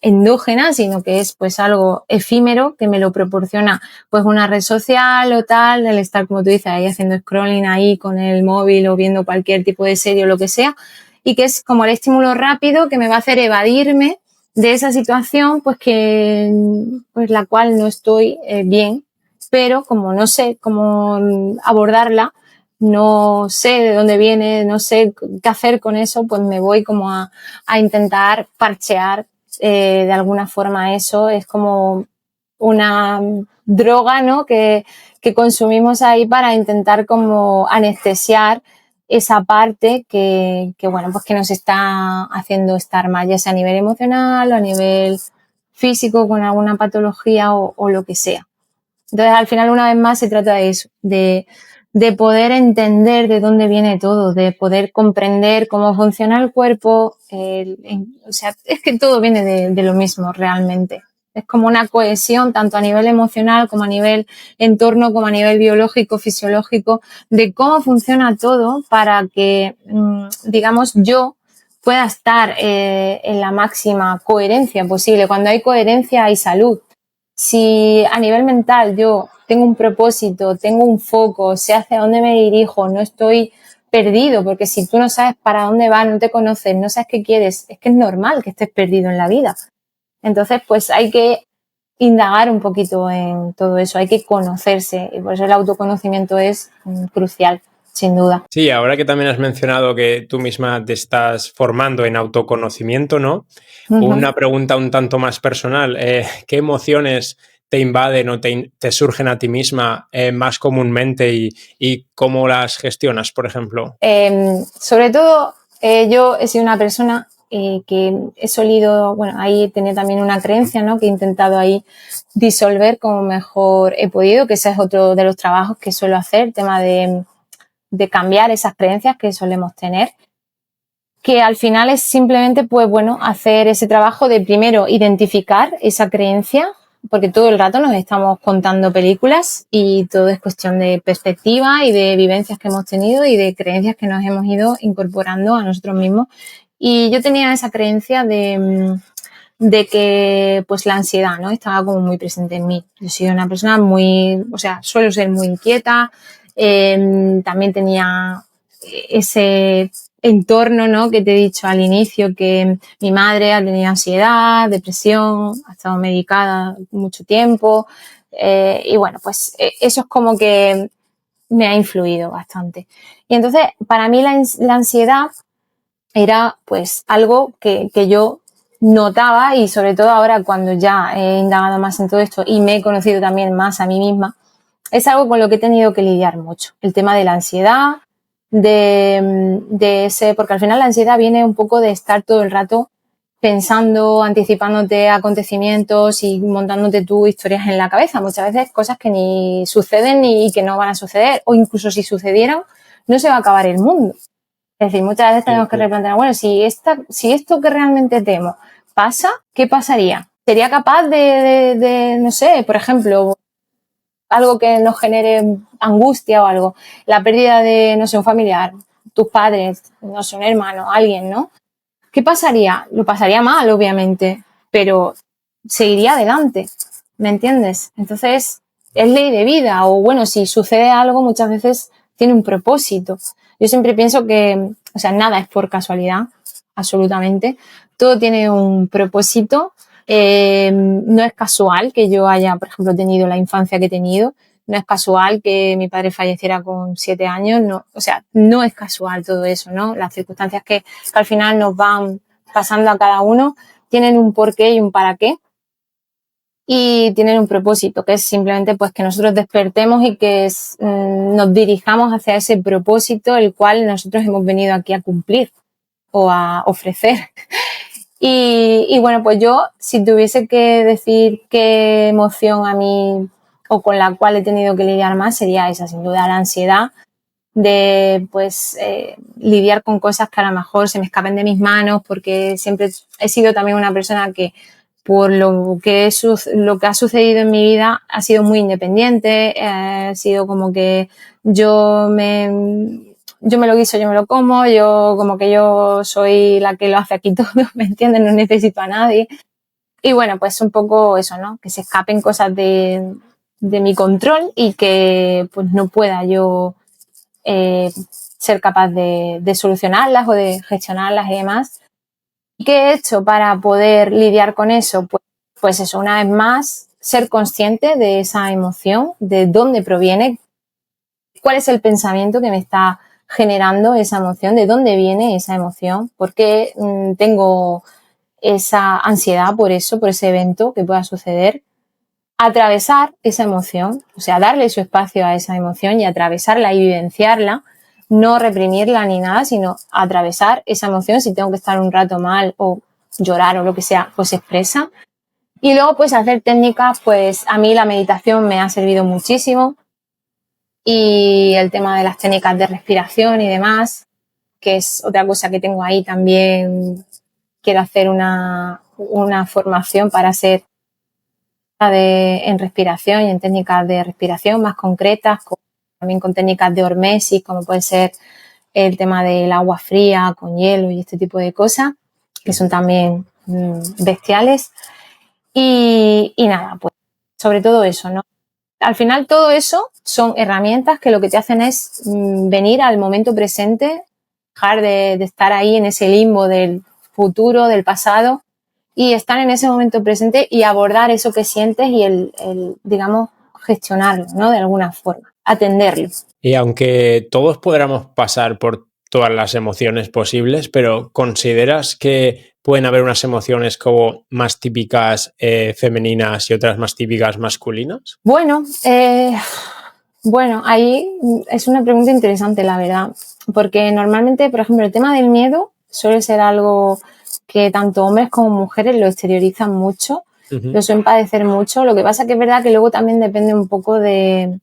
endógena, sino que es pues algo efímero que me lo proporciona pues una red social o tal, el estar, como tú dices, ahí haciendo scrolling ahí con el móvil o viendo cualquier tipo de serie o lo que sea, y que es como el estímulo rápido que me va a hacer evadirme de esa situación pues la cual no estoy bien, pero como no sé cómo abordarla, no sé de dónde viene, no sé qué hacer con eso, pues me voy como a intentar parchear de alguna forma eso. Es como una droga, ¿no?, que consumimos ahí para intentar como anestesiar esa parte que bueno, pues que nos está haciendo estar mal, ya sea a nivel emocional o a nivel físico con alguna patología o lo que sea. Entonces, al final, una vez más, se trata de eso, de poder entender de dónde viene todo, de poder comprender cómo funciona el cuerpo. O sea, es que todo viene de lo mismo realmente. Es como una cohesión tanto a nivel emocional como a nivel entorno, como a nivel biológico, fisiológico, de cómo funciona todo para que, digamos, yo pueda estar en la máxima coherencia posible. Cuando hay coherencia hay salud. Si a nivel mental yo tengo un propósito, tengo un foco, sé hacia dónde me dirijo, no estoy perdido, porque si tú no sabes para dónde vas, no te conoces, no sabes qué quieres, es que es normal que estés perdido en la vida. Entonces, pues hay que indagar un poquito en todo eso, hay que conocerse, y por eso el autoconocimiento es crucial, sin duda. Sí, ahora que también has mencionado que tú misma te estás formando en autoconocimiento, ¿no? Una pregunta un tanto más personal. ¿Qué emociones te invaden o te surgen a ti misma más comúnmente y cómo las gestionas, por ejemplo? Sobre todo, yo he sido una persona que he solido, bueno, ahí tener también una creencia, ¿no?, que he intentado ahí disolver como mejor he podido, que ese es otro de los trabajos que suelo hacer, tema de cambiar esas creencias que solemos tener, que al final es simplemente, pues bueno, hacer ese trabajo de primero identificar esa creencia, porque todo el rato nos estamos contando películas y todo es cuestión de perspectiva y de vivencias que hemos tenido y de creencias que nos hemos ido incorporando a nosotros mismos. Y yo tenía esa creencia de que pues la ansiedad, ¿no?, estaba como muy presente en mí. Yo soy una persona muy, o sea, suelo ser muy inquieta, también tenía ese entorno, ¿no?, que te he dicho al inicio, que mi madre ha tenido ansiedad, depresión, ha estado medicada mucho tiempo, y bueno, pues eso es como que me ha influido bastante. Y entonces, para mí la ansiedad era pues algo que yo notaba, y sobre todo ahora cuando ya he indagado más en todo esto y me he conocido también más a mí misma, es algo con lo que he tenido que lidiar mucho. El tema de la ansiedad, porque al final la ansiedad viene un poco de estar todo el rato pensando, anticipándote a acontecimientos y montándote tú historias en la cabeza. Muchas veces cosas que ni suceden y que no van a suceder, o incluso si sucedieran, no se va a acabar el mundo. Es decir, muchas veces tenemos que replantear, bueno, si esto que realmente temo pasa, ¿qué pasaría? ¿Sería capaz de no sé, por ejemplo, algo que nos genere angustia o algo, la pérdida de, no sé, un familiar, tus padres, no sé, un hermano, alguien, ¿no? ¿Qué pasaría? Lo pasaría mal, obviamente, pero seguiría adelante, ¿me entiendes? Entonces, es ley de vida, o bueno, si sucede algo, muchas veces tiene un propósito. Yo siempre pienso que, o sea, nada es por casualidad, absolutamente. Todo tiene un propósito. No es casual que yo haya, por ejemplo, tenido la infancia que he tenido. No es casual que mi padre falleciera con 7 años. No, o sea, no es casual todo eso, ¿no? Las circunstancias que al final nos van pasando a cada uno tienen un porqué y un para qué. Y tienen un propósito, que es simplemente pues que nosotros despertemos y que nos dirijamos hacia ese propósito, el cual nosotros hemos venido aquí a cumplir o a ofrecer. Y bueno, pues yo, si tuviese que decir qué emoción a mí o con la cual he tenido que lidiar más, sería esa, sin duda, la ansiedad de pues lidiar con cosas que a lo mejor se me escapen de mis manos, porque siempre he sido también una persona que por lo que ha sucedido en mi vida ha sido muy independiente, ha sido como que yo me lo guiso, yo me lo como, yo soy la que lo hace aquí todo, ¿me entiendes? No necesito a nadie. Y bueno, pues un poco eso, ¿no? Que se escapen cosas de mi control y que pues no pueda yo ser capaz de solucionarlas o de gestionarlas y demás. ¿Qué he hecho para poder lidiar con eso? Pues eso, una vez más, ser consciente de esa emoción, de dónde proviene, cuál es el pensamiento que me está generando esa emoción, de dónde viene esa emoción, por qué tengo esa ansiedad por eso, por ese evento que pueda suceder. Atravesar esa emoción, o sea, darle su espacio a esa emoción y atravesarla y vivenciarla, no reprimirla ni nada, sino atravesar esa emoción. Si tengo que estar un rato mal o llorar o lo que sea, pues expresa. Y luego pues hacer técnicas, pues a mí la meditación me ha servido muchísimo, y el tema de las técnicas de respiración y demás, que es otra cosa que tengo ahí también. Quiero hacer una formación para ser en respiración y en técnicas de respiración más concretas, también con técnicas de hormesis, como puede ser el tema del agua fría con hielo y este tipo de cosas, que son también bestiales. Y nada, pues sobre todo eso, ¿no? Al final todo eso son herramientas que lo que te hacen es venir al momento presente, dejar de estar ahí en ese limbo del futuro, del pasado, y estar en ese momento presente y abordar eso que sientes y digamos, gestionarlo, ¿no? De alguna forma, atenderlo. Y aunque todos podamos pasar por todas las emociones posibles, pero ¿consideras que pueden haber unas emociones como más típicas femeninas y otras más típicas masculinas? Bueno, ahí es una pregunta interesante, la verdad, porque normalmente, por ejemplo, el tema del miedo suele ser algo que tanto hombres como mujeres lo exteriorizan mucho, lo suelen padecer mucho. Lo que pasa que es verdad que luego también depende un poco del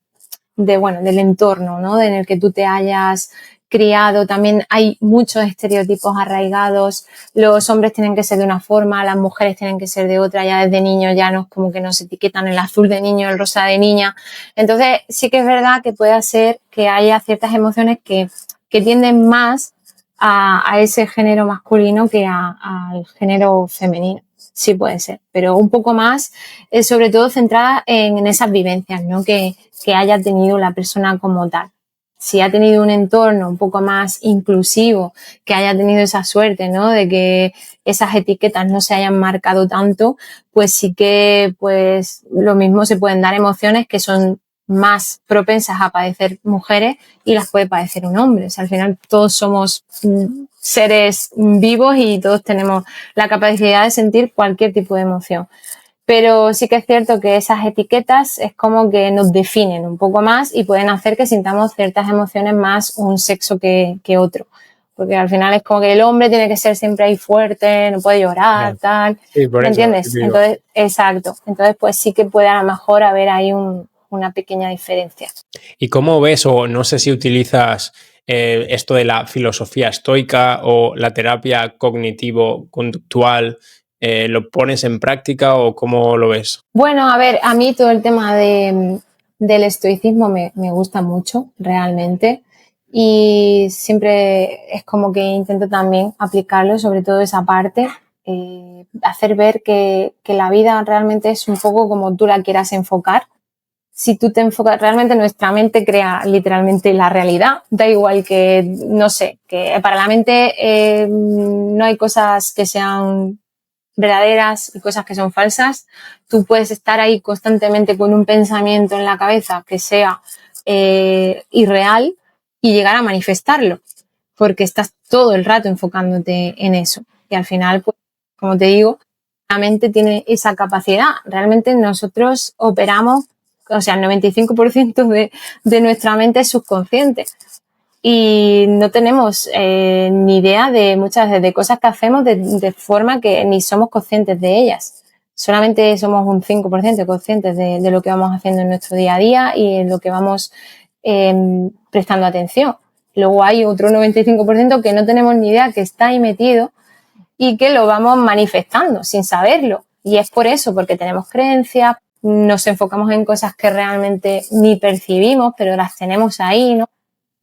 entorno, ¿no? En el que tú te hayas criado. También hay muchos estereotipos arraigados. Los hombres tienen que ser de una forma, las mujeres tienen que ser de otra. Ya desde niños ya como que nos etiquetan el azul de niño, el rosa de niña. Entonces sí que es verdad que puede ser que haya ciertas emociones que tienden más a ese género masculino que al género femenino. Sí puede ser, pero un poco más, sobre todo centrada en esas vivencias, ¿no? Que haya tenido la persona como tal. Si ha tenido un entorno un poco más inclusivo, que haya tenido esa suerte, ¿no? De que esas etiquetas no se hayan marcado tanto, pues sí que, pues, lo mismo se pueden dar emociones que son más propensas a padecer mujeres y las puede padecer un hombre. O sea, al final todos somos seres vivos y todos tenemos la capacidad de sentir cualquier tipo de emoción. Pero sí que es cierto que esas etiquetas es como que nos definen un poco más y pueden hacer que sintamos ciertas emociones más un sexo que otro. Porque al final es como que el hombre tiene que ser siempre ahí fuerte, no puede llorar, tal. Sí, por ¿Me eso, entiendes? digo. Entonces, exacto. Entonces, pues sí que puede a lo mejor haber ahí una pequeña diferencia. ¿Y cómo ves, o no sé si utilizas esto de la filosofía estoica o la terapia cognitivo-conductual? ¿Lo pones en práctica o cómo lo ves? Bueno, a ver, a mí todo el tema del estoicismo me gusta mucho, realmente. Y siempre es como que intento también aplicarlo, sobre todo esa parte, hacer ver que la vida realmente es un poco como tú la quieras enfocar. Si tú te enfocas, realmente nuestra mente crea literalmente la realidad. Da igual que, no sé, que para la mente no hay cosas que sean verdaderas y cosas que son falsas. Tú puedes estar ahí constantemente con un pensamiento en la cabeza que sea irreal y llegar a manifestarlo, porque estás todo el rato enfocándote en eso. Y al final, pues, como te digo, la mente tiene esa capacidad. Realmente nosotros operamos, o sea, el 95% de nuestra mente es subconsciente. Y no tenemos ni idea de muchas veces de cosas que hacemos de forma que ni somos conscientes de ellas. Solamente somos un 5% conscientes de lo que vamos haciendo en nuestro día a día y en lo que vamos prestando atención. Luego hay otro 95% que no tenemos ni idea, que está ahí metido y que lo vamos manifestando sin saberlo. Y es por eso, porque tenemos creencias, nos enfocamos en cosas que realmente ni percibimos, pero las tenemos ahí, ¿no?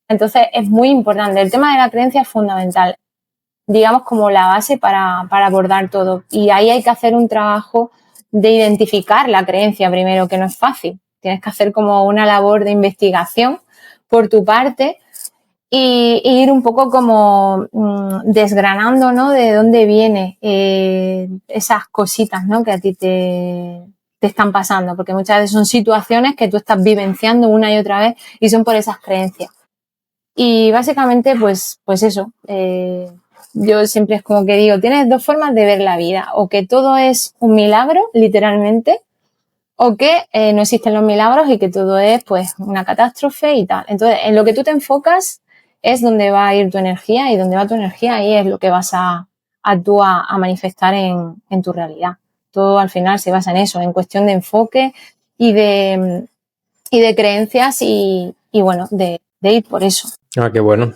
Entonces es muy importante. El tema de la creencia es fundamental, digamos como la base para abordar todo. Y ahí hay que hacer un trabajo de identificar la creencia primero, que no es fácil. Tienes que hacer como una labor de investigación por tu parte y ir un poco como desgranando, ¿no? De dónde vienen esas cositas, ¿no? Que a ti te están pasando, porque muchas veces son situaciones que tú estás vivenciando una y otra vez y son por esas creencias. Y básicamente, pues eso. Yo siempre es como que digo, tienes dos formas de ver la vida, o que todo es un milagro, literalmente, o que no existen los milagros y que todo es pues una catástrofe y tal. Entonces, en lo que tú te enfocas es donde va a ir tu energía, y donde va tu energía ahí es lo que vas a tú a manifestar en tu realidad. Todo al final se basa en eso, en cuestión de enfoque y de creencias y bueno, de ir por eso. Ah, qué bueno.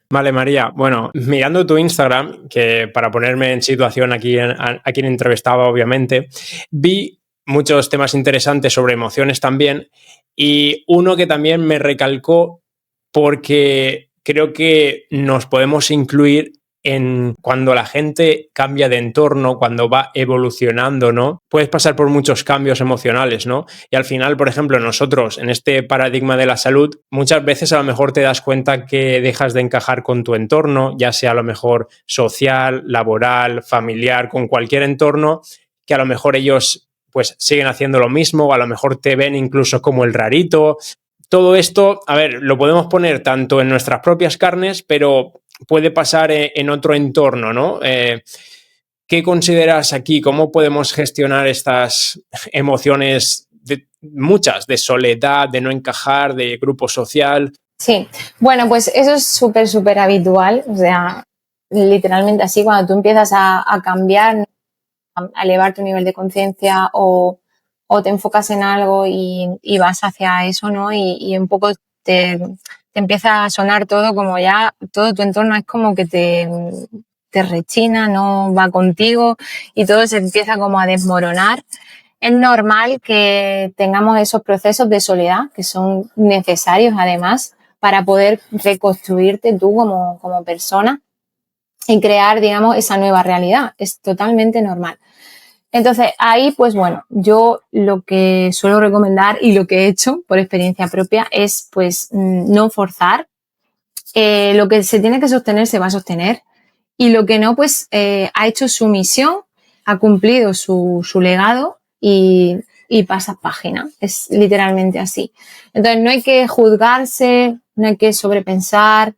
Vale, María. Bueno, mirando tu Instagram, que para ponerme en situación aquí a quien entrevistaba, obviamente, vi muchos temas interesantes sobre emociones también, y uno que también me recalcó porque creo que nos podemos incluir en cuando la gente cambia de entorno, cuando va evolucionando, ¿no? Puedes pasar por muchos cambios emocionales, ¿no? Y al final, por ejemplo, nosotros en este paradigma de la salud, muchas veces a lo mejor te das cuenta que dejas de encajar con tu entorno, ya sea a lo mejor social, laboral, familiar, con cualquier entorno, que a lo mejor ellos pues siguen haciendo lo mismo, o a lo mejor te ven incluso como el rarito. Todo esto, a ver, lo podemos poner tanto en nuestras propias carnes, pero puede pasar en otro entorno, ¿no? ¿Qué consideras aquí? ¿Cómo podemos gestionar estas emociones, muchas, de soledad, de no encajar, de grupo social? Sí, bueno, pues eso es súper, súper habitual. O sea, literalmente así, cuando tú empiezas a cambiar, a elevar tu nivel de conciencia o te enfocas en algo y vas hacia eso, ¿no? Y un poco te empieza a sonar todo como ya, todo tu entorno es como que te rechina, no va contigo y todo se empieza como a desmoronar. Es normal que tengamos esos procesos de soledad que son necesarios además para poder reconstruirte tú como persona y crear, digamos, esa nueva realidad. Es totalmente normal. Entonces, ahí, pues bueno, yo lo que suelo recomendar y lo que he hecho por experiencia propia es, pues, no forzar. Lo que se tiene que sostener se va a sostener y lo que no, pues, ha hecho su misión, ha cumplido su legado y y pasas página. Es literalmente así. Entonces no hay que juzgarse, no hay que sobrepensar,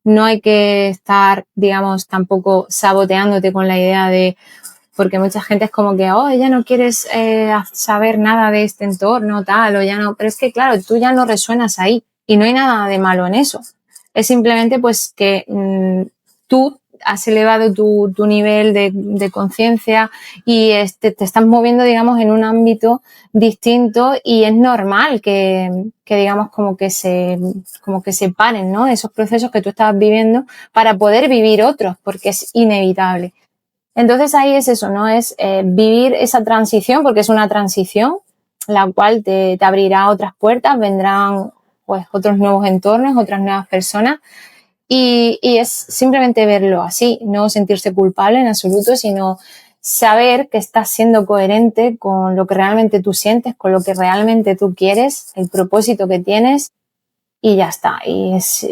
no hay que estar, digamos, tampoco saboteándote con la idea de, porque mucha gente es como que, oh, ya no quieres saber nada de este entorno, tal, o ya no, pero es que claro, tú ya no resuenas ahí y no hay nada de malo en eso. Es simplemente pues que tú has elevado tu nivel de conciencia y te estás moviendo, digamos, en un ámbito distinto y es normal que digamos, como que se paren, ¿no? Esos procesos que tú estabas viviendo para poder vivir otros, porque es inevitable. Entonces ahí es eso, ¿no? Es vivir esa transición, porque es una transición, la cual te abrirá otras puertas, vendrán pues otros nuevos entornos, otras nuevas personas. Y es simplemente verlo así, no sentirse culpable en absoluto, sino saber que estás siendo coherente con lo que realmente tú sientes, con lo que realmente tú quieres, el propósito que tienes y ya está. Y es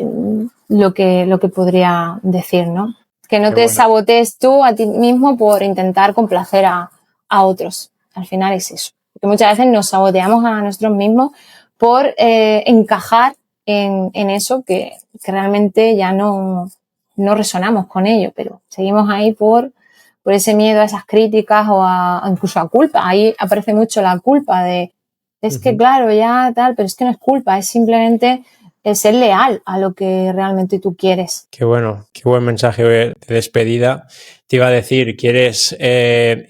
lo que podría decir, ¿no? Que no te sabotees tú a ti mismo por intentar complacer a otros. Al final es eso. Porque muchas veces nos saboteamos a nosotros mismos por encajar en eso que realmente ya no resonamos con ello, pero seguimos ahí por ese miedo a esas críticas o incluso a culpa. Ahí aparece mucho la culpa de, es que claro, ya tal, pero es que no es culpa, es simplemente ser leal a lo que realmente tú quieres. Qué bueno, qué buen mensaje de despedida. Te iba a decir, ¿quieres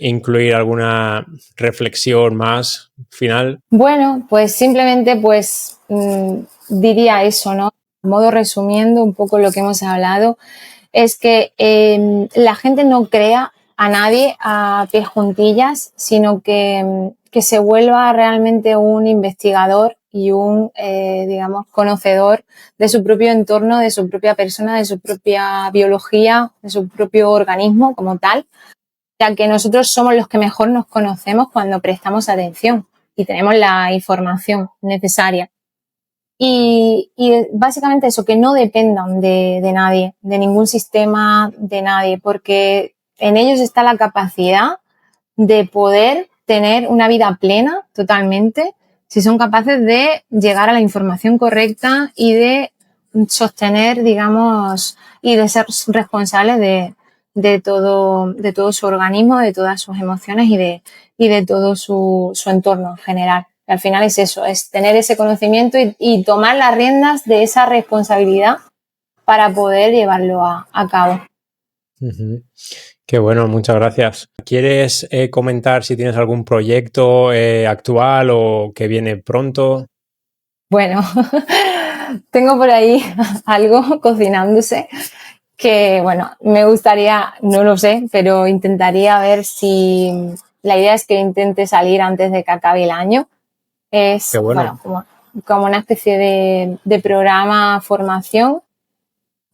incluir alguna reflexión más final? Bueno, pues simplemente pues diría eso, ¿no? A modo resumiendo un poco lo que hemos hablado, es que la gente no crea a nadie a pies juntillas, sino que se vuelva realmente un investigador y un, digamos, conocedor de su propio entorno, de su propia persona, de su propia biología, de su propio organismo como tal, ya que nosotros somos los que mejor nos conocemos cuando prestamos atención y tenemos la información necesaria. Y básicamente eso, que no dependan de nadie, de ningún sistema, de nadie, porque en ellos está la capacidad de poder tener una vida plena totalmente si son capaces de llegar a la información correcta y de sostener, digamos, y de ser responsables de todo su organismo, de todas sus emociones y de todo su entorno en general. Y al final es eso, es tener ese conocimiento y tomar las riendas de esa responsabilidad para poder llevarlo a cabo. Uh-huh. Qué bueno, muchas gracias. ¿Quieres comentar si tienes algún proyecto actual o que viene pronto? Bueno, tengo por ahí algo cocinándose que, bueno, me gustaría, no lo sé, pero intentaría ver si la idea es que intente salir antes de que acabe el año. Es, bueno, como una especie de programa, formación,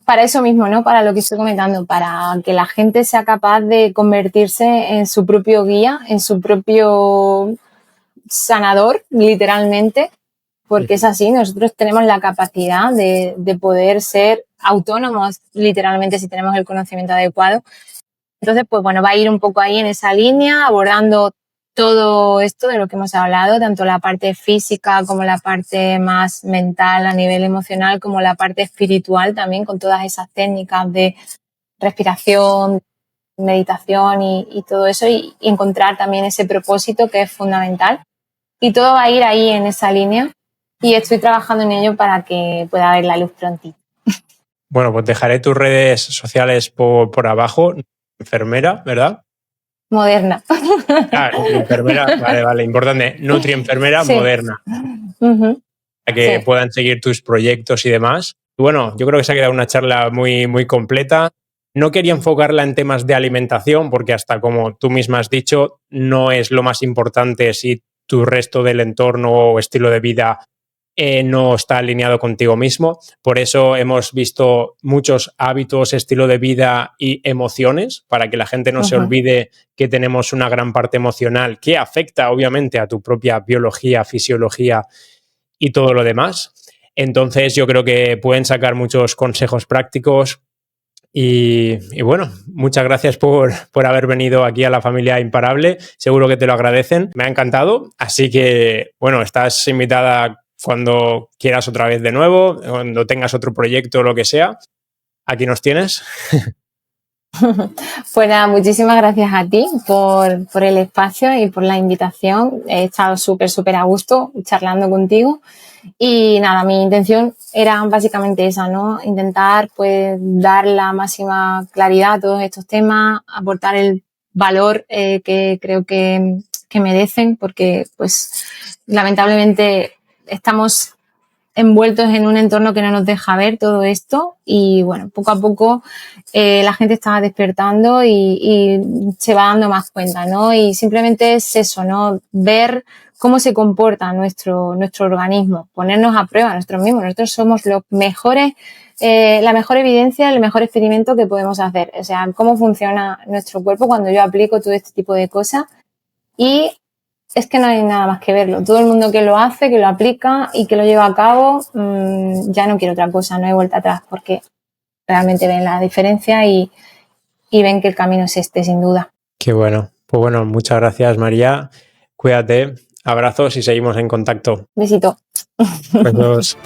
para eso mismo, ¿no? Para lo que estoy comentando, para que la gente sea capaz de convertirse en su propio guía, en su propio sanador, literalmente, porque es así, nosotros tenemos la capacidad de poder ser autónomos, literalmente, si tenemos el conocimiento adecuado. Entonces, pues bueno, va a ir un poco ahí en esa línea, abordando todo esto de lo que hemos hablado, tanto la parte física como la parte más mental a nivel emocional, como la parte espiritual también, con todas esas técnicas de respiración, meditación y todo eso, y encontrar también ese propósito que es fundamental. Y todo va a ir ahí en esa línea y estoy trabajando en ello para que pueda ver la luz prontito. Bueno, pues dejaré tus redes sociales por abajo. Enfermera, ¿verdad? Moderna. Ah, enfermera, vale, importante. Nutri-enfermera sí. Moderna. Uh-huh. Para que puedan seguir tus proyectos y demás. Bueno, yo creo que se ha quedado una charla muy, muy completa. No quería enfocarla en temas de alimentación porque hasta como tú misma has dicho, no es lo más importante si tu resto del entorno o estilo de vida no está alineado contigo mismo. Por eso hemos visto muchos hábitos, estilo de vida y emociones, para que la gente no se olvide que tenemos una gran parte emocional que afecta obviamente a tu propia biología, fisiología y todo lo demás. Entonces yo creo que pueden sacar muchos consejos prácticos Y bueno, muchas gracias por haber venido aquí a la familia Imparable. Seguro que te lo agradecen. Me ha encantado. Así que, bueno, estás invitada cuando quieras otra vez de nuevo, cuando tengas otro proyecto o lo que sea. Aquí nos tienes. Pues nada, muchísimas gracias a ti por el espacio y por la invitación. He estado súper a gusto charlando contigo. Y nada, mi intención era básicamente esa, ¿no? Intentar pues dar la máxima claridad a todos estos temas, aportar el valor que creo que merecen, porque pues lamentablemente estamos envueltos en un entorno que no nos deja ver todo esto y bueno, poco a poco la gente está despertando y se va dando más cuenta, ¿no? Y simplemente es eso, ¿no? Ver cómo se comporta nuestro organismo, ponernos a prueba nosotros mismos. Nosotros somos los mejores, la mejor evidencia, el mejor experimento que podemos hacer. O sea, cómo funciona nuestro cuerpo cuando yo aplico todo este tipo de cosas y es que no hay nada más que verlo. Todo el mundo que lo hace, que lo aplica y que lo lleva a cabo, ya no quiere otra cosa, no hay vuelta atrás, porque realmente ven la diferencia y ven que el camino es este, sin duda. Qué bueno. Pues bueno, muchas gracias, María. Cuídate. Abrazos y seguimos en contacto. Besito. Besos.